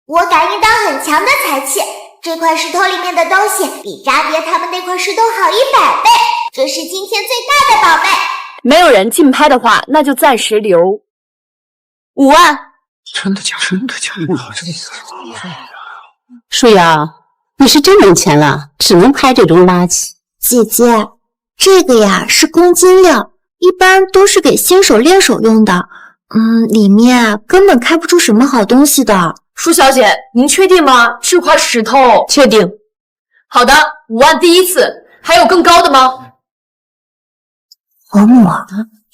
我感应到很强的财气，这块石头里面的东西比渣爹他们那块石头好100倍，这是今天最大的宝贝。没有人竞拍的话，那就暂时留5万。真的假的？真的假的？舒瑶，你是真没钱了，只能拍这种垃圾。姐姐，这个呀是公斤料，一般都是给新手练手用的。里面啊根本开不出什么好东西的。舒小姐，您确定吗？这块石头确定。好的，5万第一次，还有更高的吗？伯母，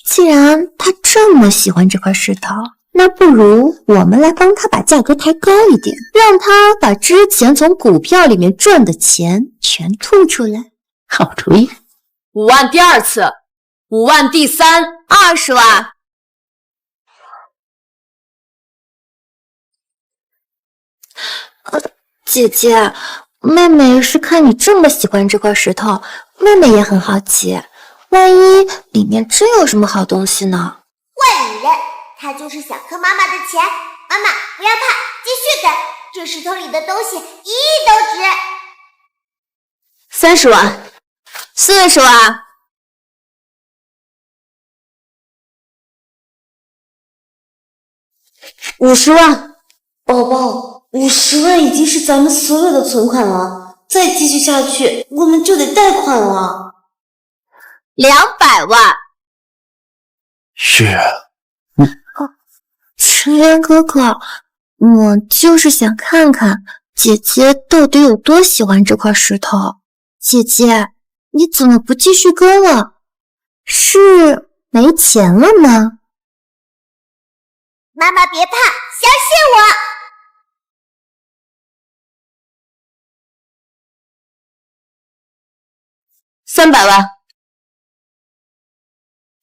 既然他这么喜欢这块石头，那不如我们来帮他把价格抬高一点，让他把之前从股票里面赚的钱全吐出来。好主意。 5万第二次，5万第三，20万。姐姐，妹妹是看你这么喜欢这块石头，妹妹也很好奇，万一里面真有什么好东西呢？坏女人，她就是想坑妈妈的钱。妈妈不要怕，继续等，这石头里的东西1亿都值。 30万，40万。 50万，宝宝，50万已经是咱们所有的存款了，再继续下去，我们就得贷款了。200万。是。陈元哥哥，我就是想看看姐姐到底有多喜欢这块石头。姐姐，你怎么不继续跟了？是没钱了吗？ 妈妈别怕，相信我。 300万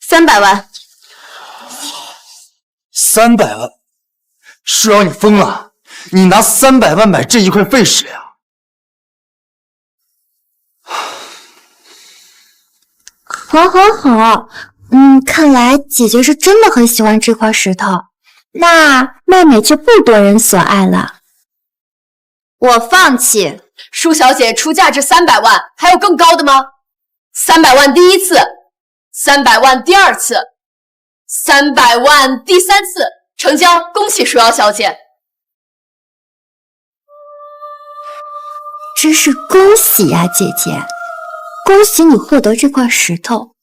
，300万，300万！舒瑶，你疯了？你拿300万买这一块废石呀？好，好，好。看来姐姐是真的很喜欢这块石头。 那妹妹就不夺人所爱了。我放弃。舒小姐出价值300万，还有更高的吗？300万第一次，300万第二次，300万第三次，成交！恭喜舒瑶小姐。真是恭喜呀，姐姐！恭喜你获得这块石头。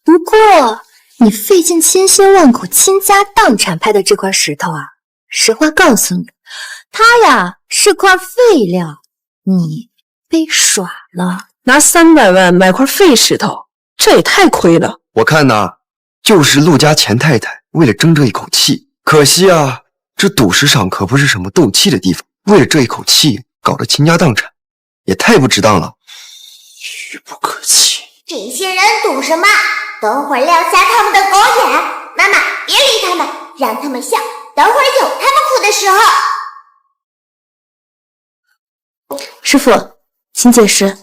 不过。 你费尽千辛万苦倾家荡产拍的这块石头啊，实话告诉你，他呀是块废料，你被耍了。拿300万买块废石头，这也太亏了。我看呐，就是陆家钱太太为了争这一口气，可惜啊，这赌石场可不是什么斗气的地方，为了这一口气搞得倾家荡产，也太不值当了。愚不可及！这些人赌什么？等会儿亮瞎他们的狗眼！妈妈，别理他们，让他们笑。等会儿有他们哭的时候。师傅，请解释。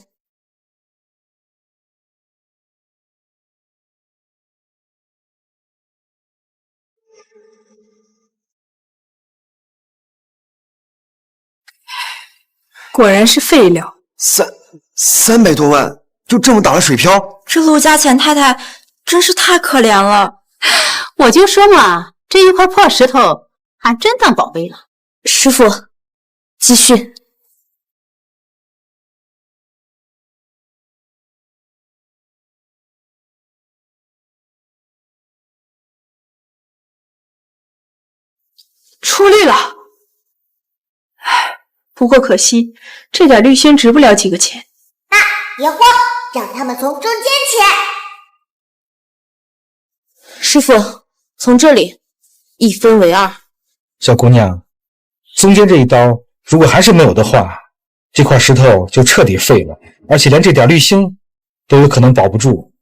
果然是废料。300多万，就这么打了水漂？这陆家钱太太真是太可怜了。我就说嘛，这一块破石头还真当宝贝了。师傅，继续。出力了。不过可惜，这点绿星值不了几个钱。别慌，让他们从中间切。师傅，从这里1分为2。小姑娘，中间这一刀如果还是没有的话，这块石头就彻底废了，而且连这点绿星都有可能保不住。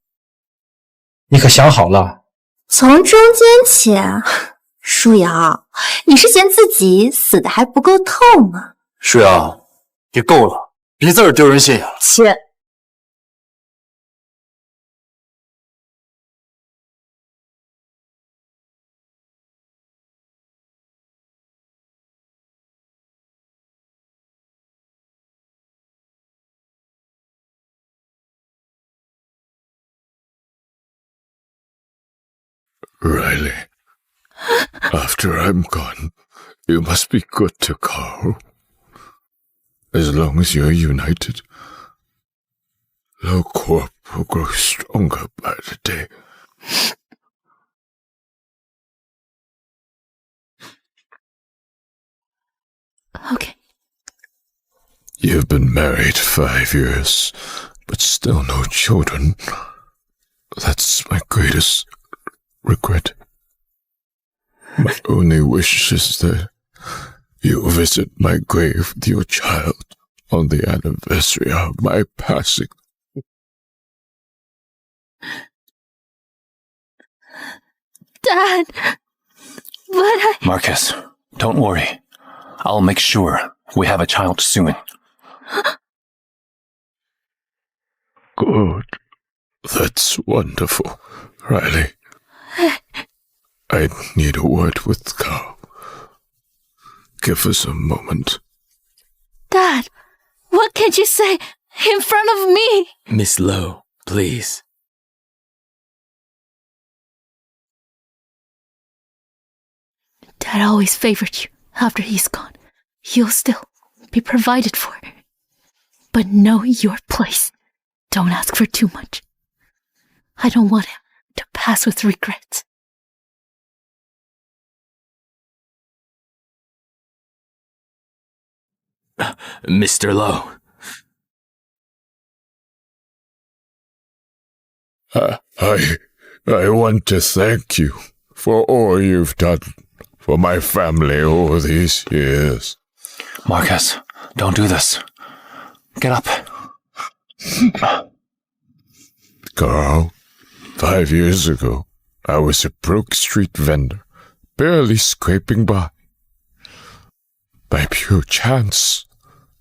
你可想好了？从中间切，舒瑶，你是嫌自己死的还不够透吗？舒瑶，也够了，别在这丢人现眼了。切。Riley, after I'm gone, you must be good to Carl. As long as you're united, LoCorp will grow stronger by the day. Okay. You've been married 5 years, but still no children. That's my greatest regret. My only wish is that you visit my grave with your child on the anniversary of my passing. Dad, but Marcus, don't worry. I'll make sure we have a child soon. Good. That's wonderful, Riley. I need a word with Carl. Give us a moment. Dad, what can't you say in front of me? Miss Lowe, please. Dad always favored you after he's gone. You'll still be provided for. But know your place. Don't ask for too much. I don't want him to pass with regrets. Mr. Lowe. I want to thank you for all you've done for my family all these years. Marcus, don't do this. Get up. Carl, 5 years ago, I was a broke street vendor, barely scraping by. By pure chance,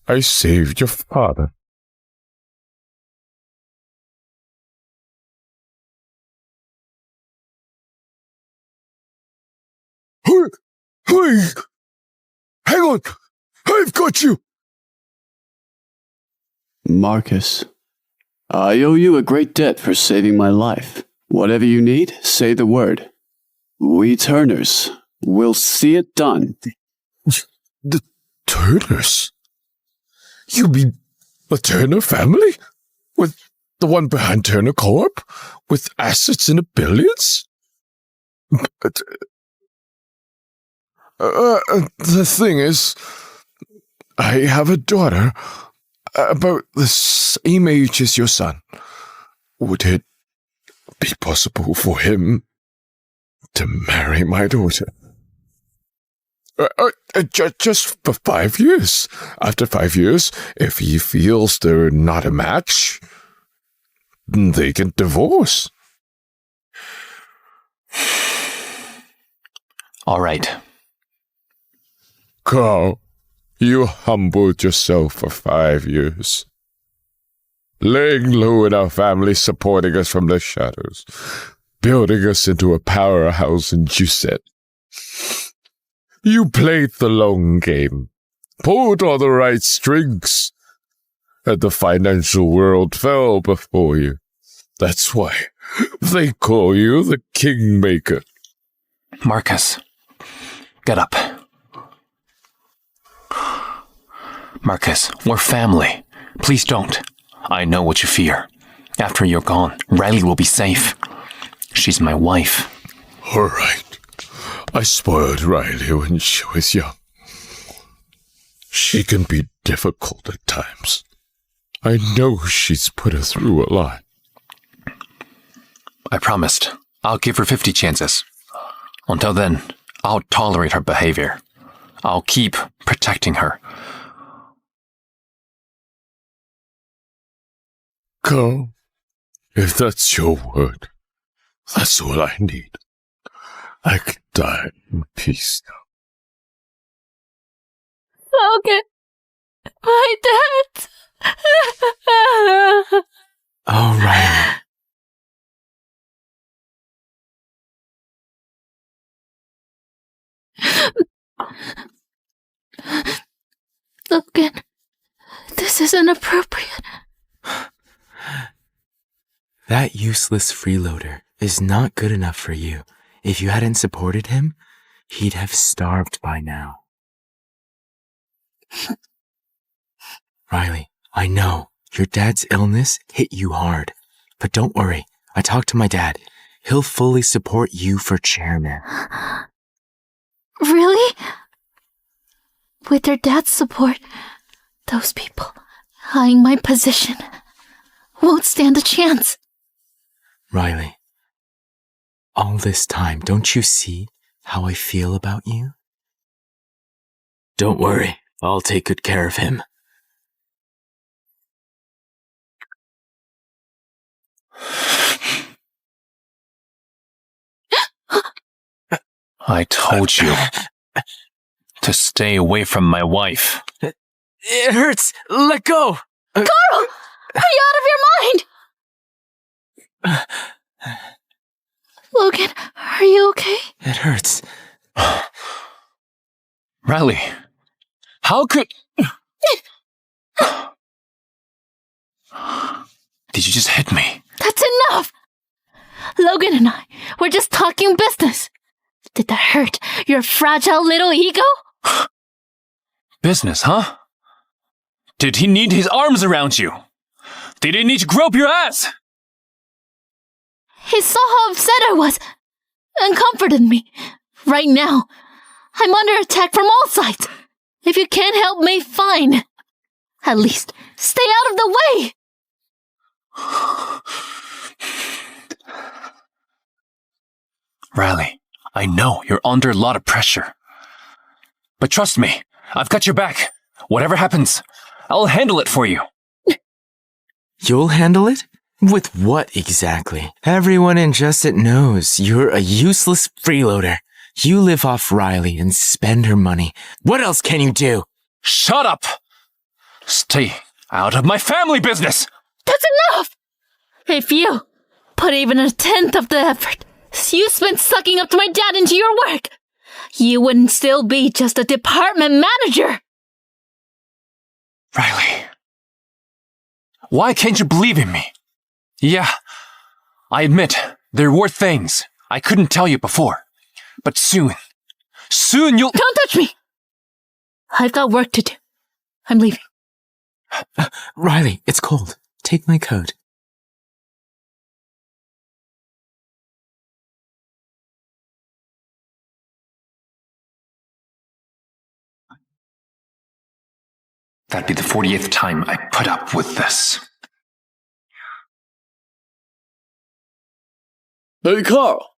I saved your father. Hang on! I've got you! Marcus, I owe you a great debt for saving my life. Whatever you need, say the word. We Turners will see it done. The Turners? You mean the Turner family? With the one behind Turner Corp? With assets in the billions? The thing is, I have a daughter about the same age as your son. Would it be possible for him to marry my daughter? Just for 5 years. After 5 years, if he feels they're not a match, they can divorce. All right. Carl, you humbled yourself for 5 years. Laying low in our family, supporting us from the shadows, building us into a powerhouse in Jusset. You played the long game, pulled all the right strings, and the financial world fell before you. That's why they call you the Kingmaker. Marcus, get up. Marcus, we're family. Please don't. I know what you fear. After you're gone, Riley will be safe. She's my wife. All right. I spoiled Riley when she was young. She can be difficult at times. I know she's put her through a lot. I promised. I'll give her 50 chances. Until then, I'll tolerate her behavior. I'll keep protecting her. Carl, if that's your word, that's all I need. I can die in peace now. Logan, my dad. All right. Logan, this isn't appropriate. That useless freeloader is not good enough for you. If you hadn't supported him, he'd have starved by now. Riley, I know your dad's illness hit you hard, but don't worry. I talked to my dad. He'll fully support you for chairman. Really? With their dad's support, those people eyeing my position won't stand a chance. Riley, all this time, don't you see how I feel about you? Don't worry, I'll take good care of him. I told you to stay away from my wife. It hurts! Let go! Carl! Are you out of your mind? Logan, are you okay? It hurts. Riley, how could... Did you just hit me? That's enough! Logan and I were just talking business. Did that hurt your fragile little ego? Business, huh? Did he need his arms around you? Did he need to grope your ass? He saw how upset I was and comforted me. Right now, I'm under attack from all sides. If you can't help me, fine. At least, stay out of the way. Riley, I know you're under a lot of pressure. But trust me, I've got your back. Whatever happens, I'll handle it for you. You'll handle it? With what exactly? Everyone in Jusset knows you're a useless freeloader. You live off Riley and spend her money. What else can you do? Shut up! Stay out of my family business! That's enough! If you put even a tenth of the effort you spent sucking up to my dad into your work, you wouldn't still be just a department manager. Riley, why can't you believe in me? Yeah, I admit there were things I couldn't tell you before. But soon you'll— Don't touch me! I've got work to do. I'm leaving. Riley, it's cold. Take my coat. That'd be the 40th time I put up with this. Hey, Carl.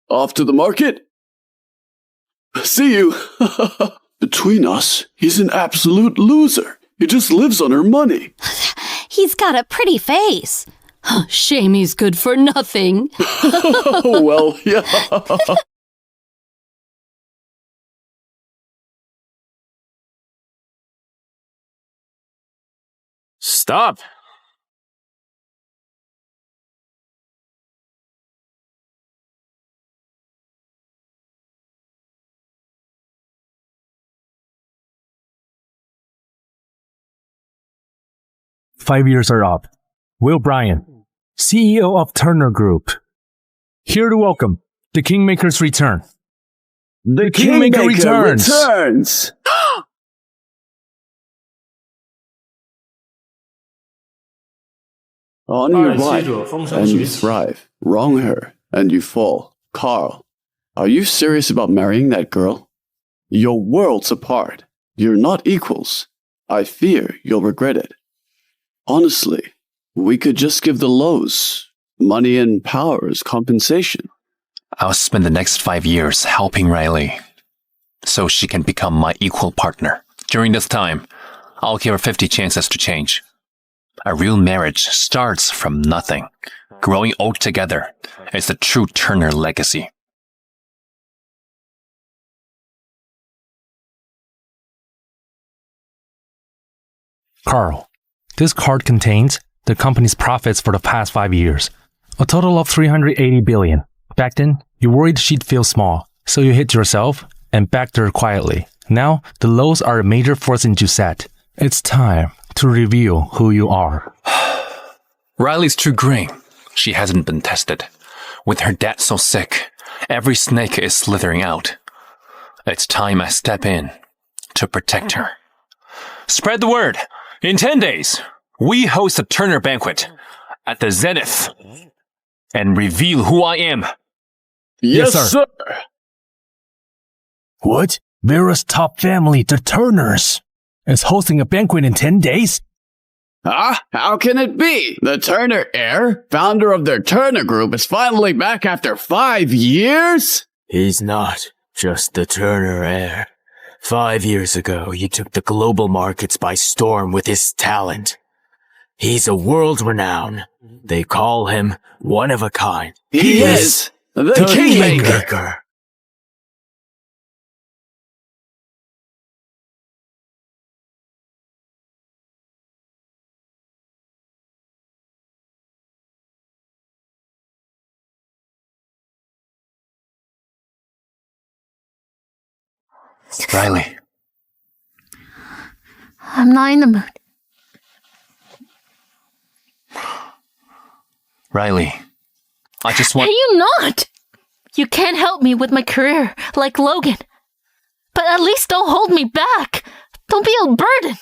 Off to the market? See you. Between us, he's an absolute loser. He just lives on her money. He's got a pretty face. Shame he's good for nothing. Well, yeah. Stop! "5 years are up. Will Bryan, CEO of Turner Group, here to welcome the Kingmaker's return. The Kingmaker returns. On your right, and you thrive. Wrong her, and you fall. Carl, are you serious about marrying that girl? You're worlds apart. You're not equals. I fear you'll regret it. Honestly, we could just give the Lows money and power as compensation. I'll spend the next 5 years helping Riley so she can become my equal partner. During this time, I'll give her 50 chances to change. A real marriage starts from nothing. Growing old together is the true Turner legacy. Carl, this card contains the company's profits for the past 5 years. A total of $380 billion. Back then, you worried she'd feel small, so you hid yourself and backed her quietly. Now, the Lows are a major force in Jusette. It's time to reveal who you are. Riley's too green. She hasn't been tested. With her dad so sick, every snake is slithering out. It's time I step in to protect her. Spread the word. In 10 days, we host a Turner banquet at the Zenith and reveal who I am. Yes, sir. What? Vera's top family, the Turners, is hosting a banquet in 10 days? How can it be? The Turner heir, founder of their Turner Group, is finally back after 5 years? He's not just the Turner heir. 5 years ago, he took the global markets by storm with his talent. He's a world renown. They call him one of a kind. He is the Kingmaker. Riley. I'm not in the mood. Riley, I just want... Hey, you not! You can't help me with my career, like Logan. But at least don't hold me back. Don't be a burden.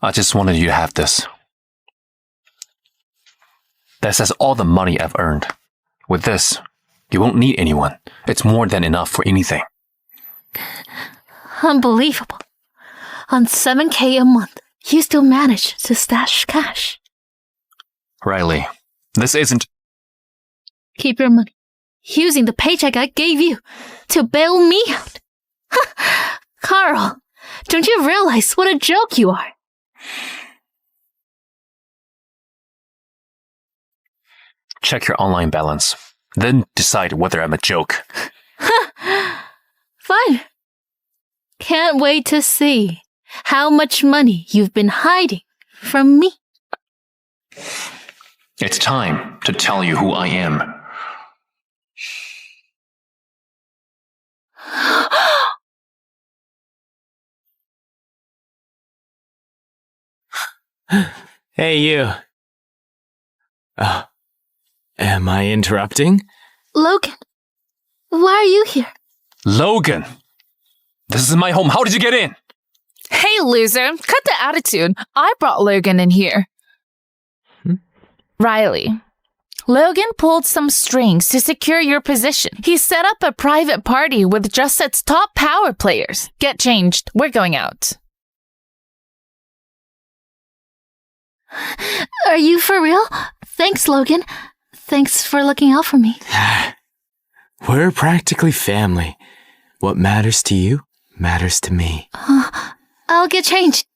I just wanted you to have this. This has all the money I've earned. With this, you won't need anyone. It's more than enough for anything. Unbelievable. On $7,000 a month, you still manage to stash cash. Riley, this isn't... Keep your money. Using the paycheck I gave you to bail me out. Carl, don't you realize what a joke you are? Check your online balance. Then decide whether I'm a joke. Fine. Can't wait to see how much money you've been hiding from me. It's time to tell you who I am. Hey, you. Am I interrupting? Logan, why are you here? Logan! This is my home. How did you get in? Hey, loser. Cut the attitude. I brought Logan in here. Riley, Logan pulled some strings to secure your position. He set up a private party with Jusset's top power players. Get changed. We're going out. Are you for real? Thanks, Logan. Thanks for looking out for me. We're practically family. What matters to you matters to me. I'll get changed.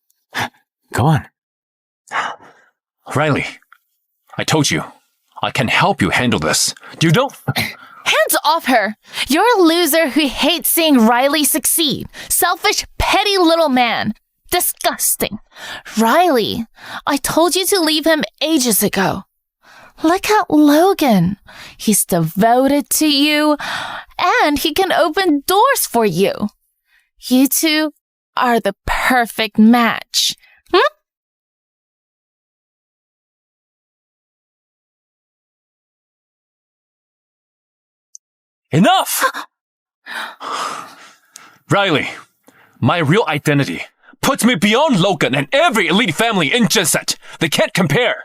Go on. Riley, I told you, I can help you handle this. You don't... Hands off her! You're a loser who hates seeing Riley succeed. Selfish, petty little man. Disgusting. Riley, I told you to leave him ages ago. Look at Logan. He's devoted to you, and he can open doors for you. You two are the perfect match. Enough! Riley, my real identity puts me beyond Logan and every elite family in Jesset. They can't compare.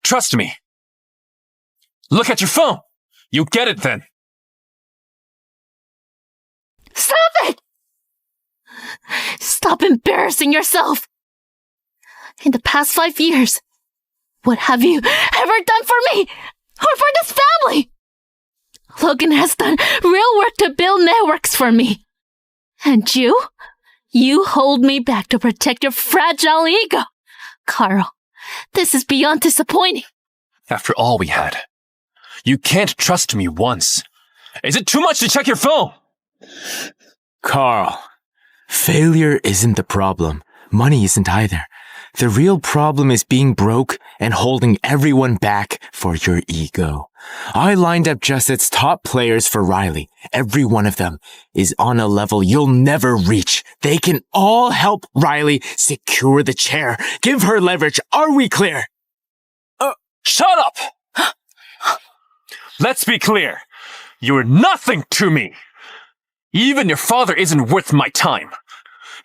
Trust me. Look at your phone. You get it then. Stop it! Stop embarrassing yourself. In the past 5 years, what have you ever done for me or for this family? Logan has done real work to build networks for me. And you hold me back to protect your fragile ego. Carl, this is beyond disappointing. After all we had, you can't trust me once. Is it too much to check your phone? Carl, failure isn't the problem. Money isn't either. The real problem is being broke and holding everyone back for your ego. I lined up Jusset's top players for Riley. Every one of them is on a level you'll never reach. They can all help Riley secure the chair. Give her leverage. Are we clear? Shut up! Let's be clear. You're nothing to me. Even your father isn't worth my time.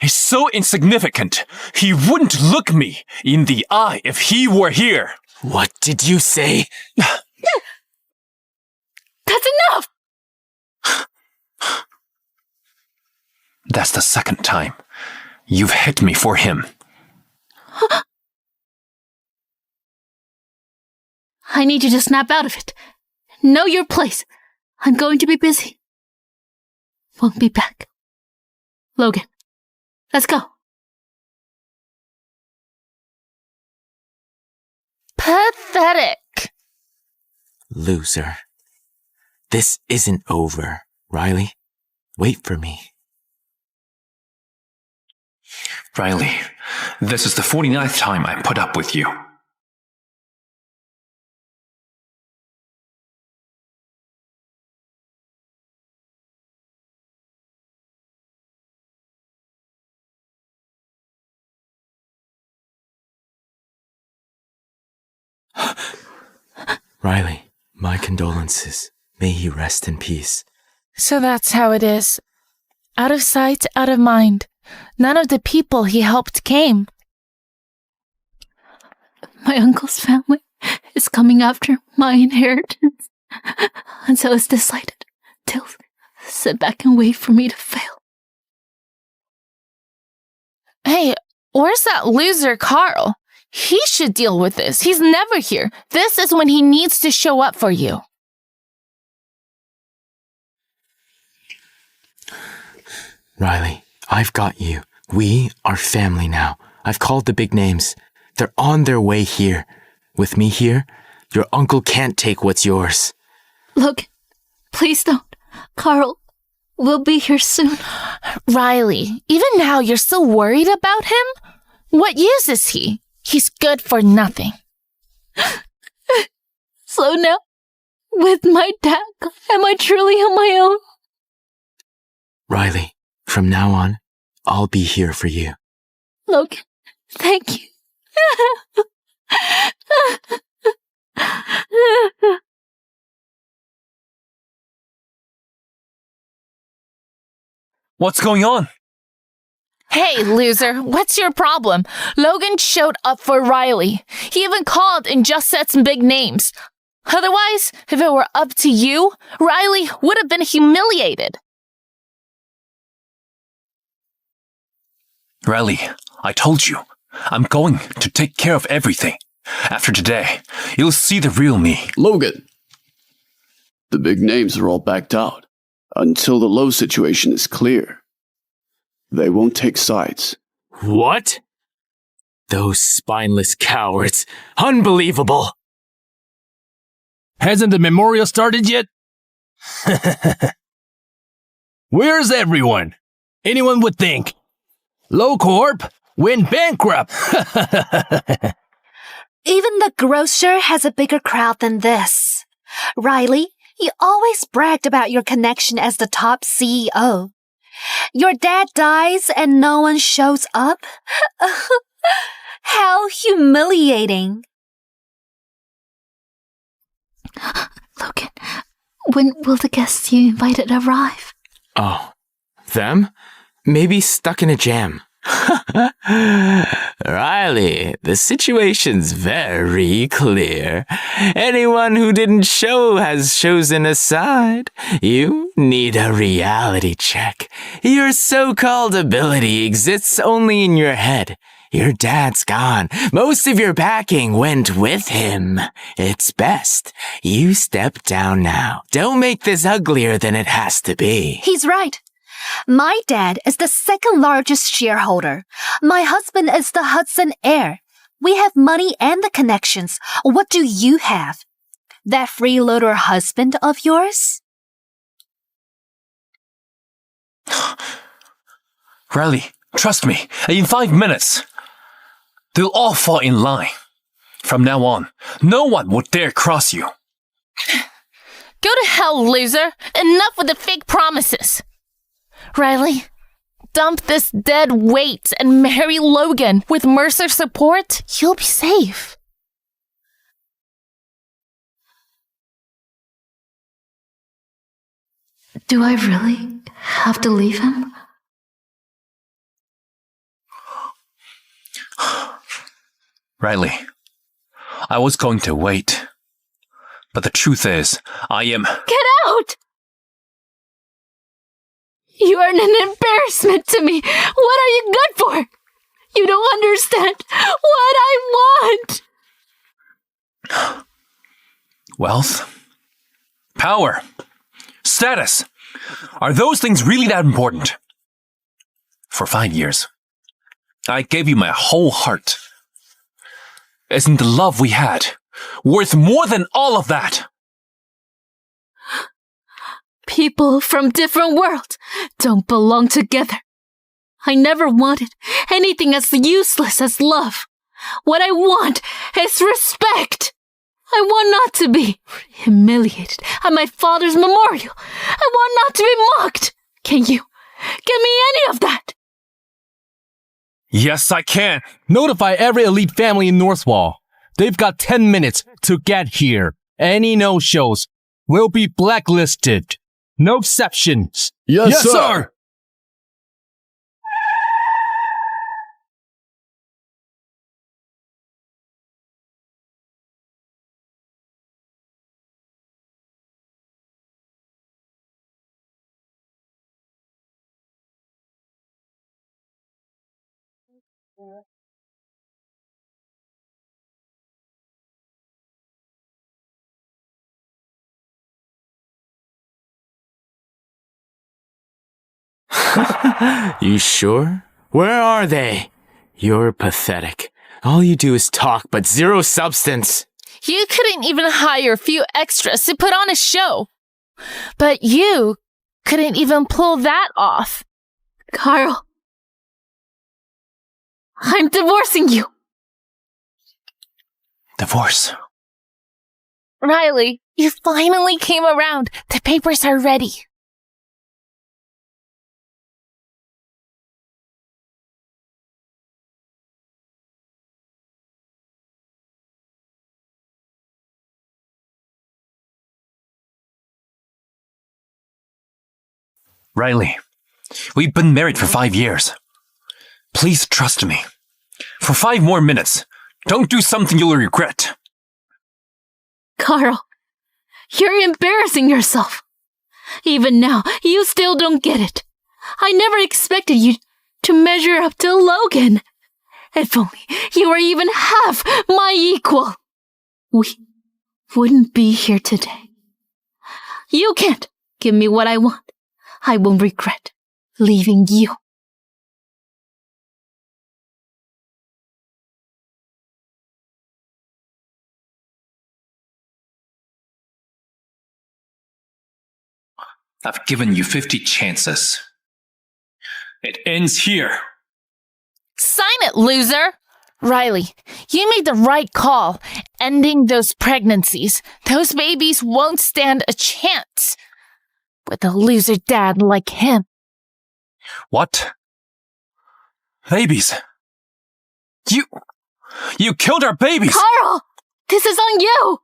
He's so insignificant, he wouldn't look me in the eye if he were here. What did you say? That's enough! That's the second time you've hit me for him. I need you to snap out of it. Know your place. I'm going to be busy. Won't be back. Logan, let's go. Pathetic. Loser. This isn't over, Riley. Wait for me. Riley, this is the 49th time I put up with you. Riley, my condolences. May he rest in peace. So that's how it is. Out of sight, out of mind. None of the people he helped came. My uncle's family is coming after my inheritance. And so it's decided to sit back and wait for me to fail. Hey, where's that loser Carl? He should deal with this. He's never here. This is when he needs to show up for you. Riley, I've got you. We are family now. I've called the big names. They're on their way here. With me here, your uncle can't take what's yours. Look, please don't. Carl, we'll be here soon. Riley, even now you're still worried about him? What use is he? He's good for nothing. So now, with my dad, am I truly on my own? Riley, from now on, I'll be here for you. Logan, thank you. What's going on? Hey, loser, what's your problem? Logan showed up for Riley. He even called and just said some big names. Otherwise, if it were up to you, Riley would have been humiliated. Riley, I told you, I'm going to take care of everything. After today, you'll see the real me. Logan, the big names are all backed out. Until the Lowe situation is clear, they won't take sides. What? Those spineless cowards. Unbelievable! Hasn't the memorial started yet? Where's everyone? Anyone would think Lowe Corp went bankrupt. Even the grocer has a bigger crowd than this. Riley, you always bragged about your connection as the top CEO. Your dad dies and no one shows up? How humiliating. Logan, when will the guests you invited arrive? Oh, them? Maybe stuck in a jam. Riley, the situation's very clear. Anyone who didn't show has chosen a side. You need a reality check. Your so-called ability exists only in your head. Your dad's gone. Most of your backing went with him. It's best you step down now. Don't make this uglier than it has to be. He's right. My dad is the second largest shareholder. My husband is the Hudson heir. We have money and the connections. What do you have? That freeloader husband of yours? Riley, trust me, in 5 minutes, they'll all fall in line. From now on, no one will dare cross you. Go to hell, loser. Enough with the fake promises. Riley, dump this dead weight and marry Logan. With Mercer's support, you'll be safe. Do I really have to leave him? Riley, I was going to wait. But the truth is, I am— Get out! You are an embarrassment to me. What are you good for? You don't understand what I want. Wealth, power, status. Are those things really that important? For 5 years, I gave you my whole heart. Isn't the love we had worth more than all of that? People from different worlds don't belong together. I never wanted anything as useless as love. What I want is respect. I want not to be humiliated at my father's memorial. I want not to be mocked. Can you give me any of that? Yes, I can. Notify every elite family in Northwall. They've got 10 minutes to get here. Any no-shows will be blacklisted. No exceptions. Yes, sir. You sure? Where are they? You're pathetic. All you do is talk, but zero substance. You couldn't even hire a few extras to put on a show. But you couldn't even pull that off. Carl, I'm divorcing you. Divorce. Riley, you finally came around. The papers are ready. Riley, we've been married for 5 years. Please trust me. For 5 more minutes, don't do something you'll regret. Carl, You're embarrassing yourself. Even now, you still don't get it. I never expected you to measure up to Logan. If only you were even half my equal, we wouldn't be here today. You can't give me what I want. I won't regret leaving you. I've given you 50 chances. It ends here. Sign it, loser! Riley, you made the right call. Ending those pregnancies. Those babies won't stand a chance with a loser dad like him. What? Babies? You killed our babies! Carl! This is on you!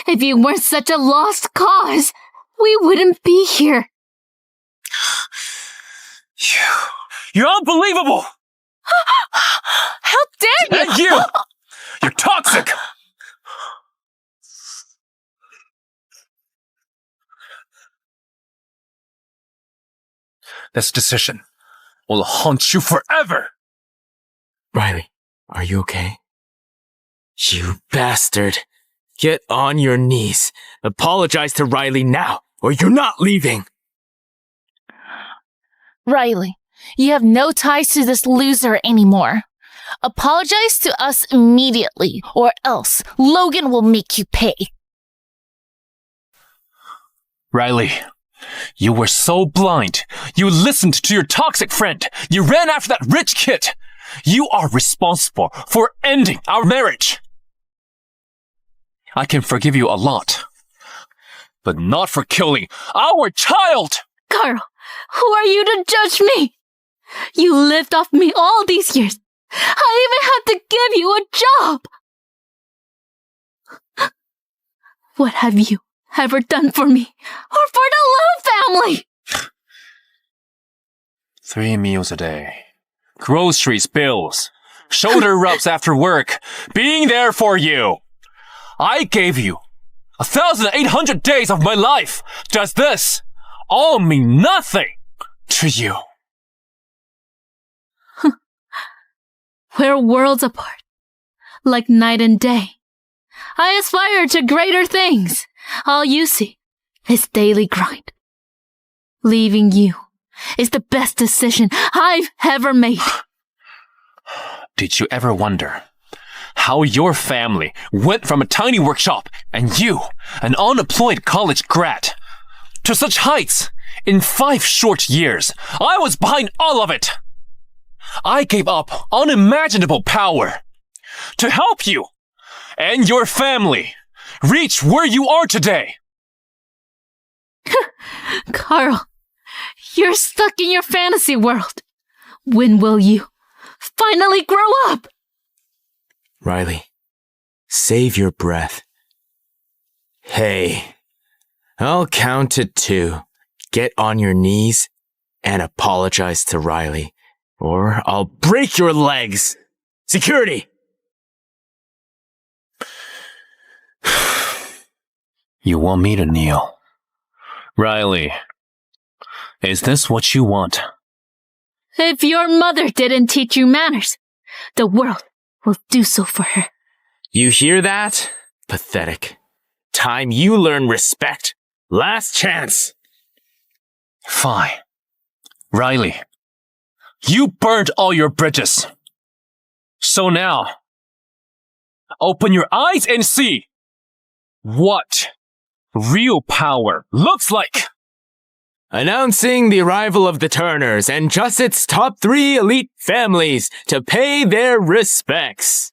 If you weren't such a lost cause, we wouldn't be here. You're unbelievable! How dare you! And you! You're toxic! This decision will haunt you forever! Riley, are you okay? You bastard! Get on your knees. Apologize to Riley now, or you're not leaving! Riley, you have no ties to this loser anymore. Apologize to us immediately, or else Logan will make you pay. Riley, you were so blind. You listened to your toxic friend. You ran after that rich kid. You are responsible for ending our marriage. I can forgive you a lot, but not for killing our child! Carl, who are you to judge me? You lived off me all these years. I even had to give you a job. What have you ever done for me or for the Lowe family? 3 meals a day, groceries, bills, shoulder rubs after work, being there for you. I gave you 1,800 days of my life. Does this all mean nothing to you? We're worlds apart, like night and day. I aspire to greater things. All you see is daily grind. Leaving you is the best decision I've ever made. Did you ever wonder how your family went from a tiny workshop and you, an unemployed college grad, to such heights in 5 short years? I was behind all of it. I gave up unimaginable power to help you and your family reach where you are today. Carl, you're stuck in your fantasy world. When will you finally grow up? Riley, save your breath. Hey, I'll count to 2. Get on your knees and apologize to Riley, or I'll break your legs. Security! You want me to kneel? Riley, is this what you want? If your mother didn't teach you manners, the world will do so for her. You hear that? Pathetic. Time you learn respect. Last chance. Fine. Riley, you burned all your bridges. So now, open your eyes and see what real power looks like. Announcing the arrival of the Turners and Jusset's top 3 elite families to pay their respects.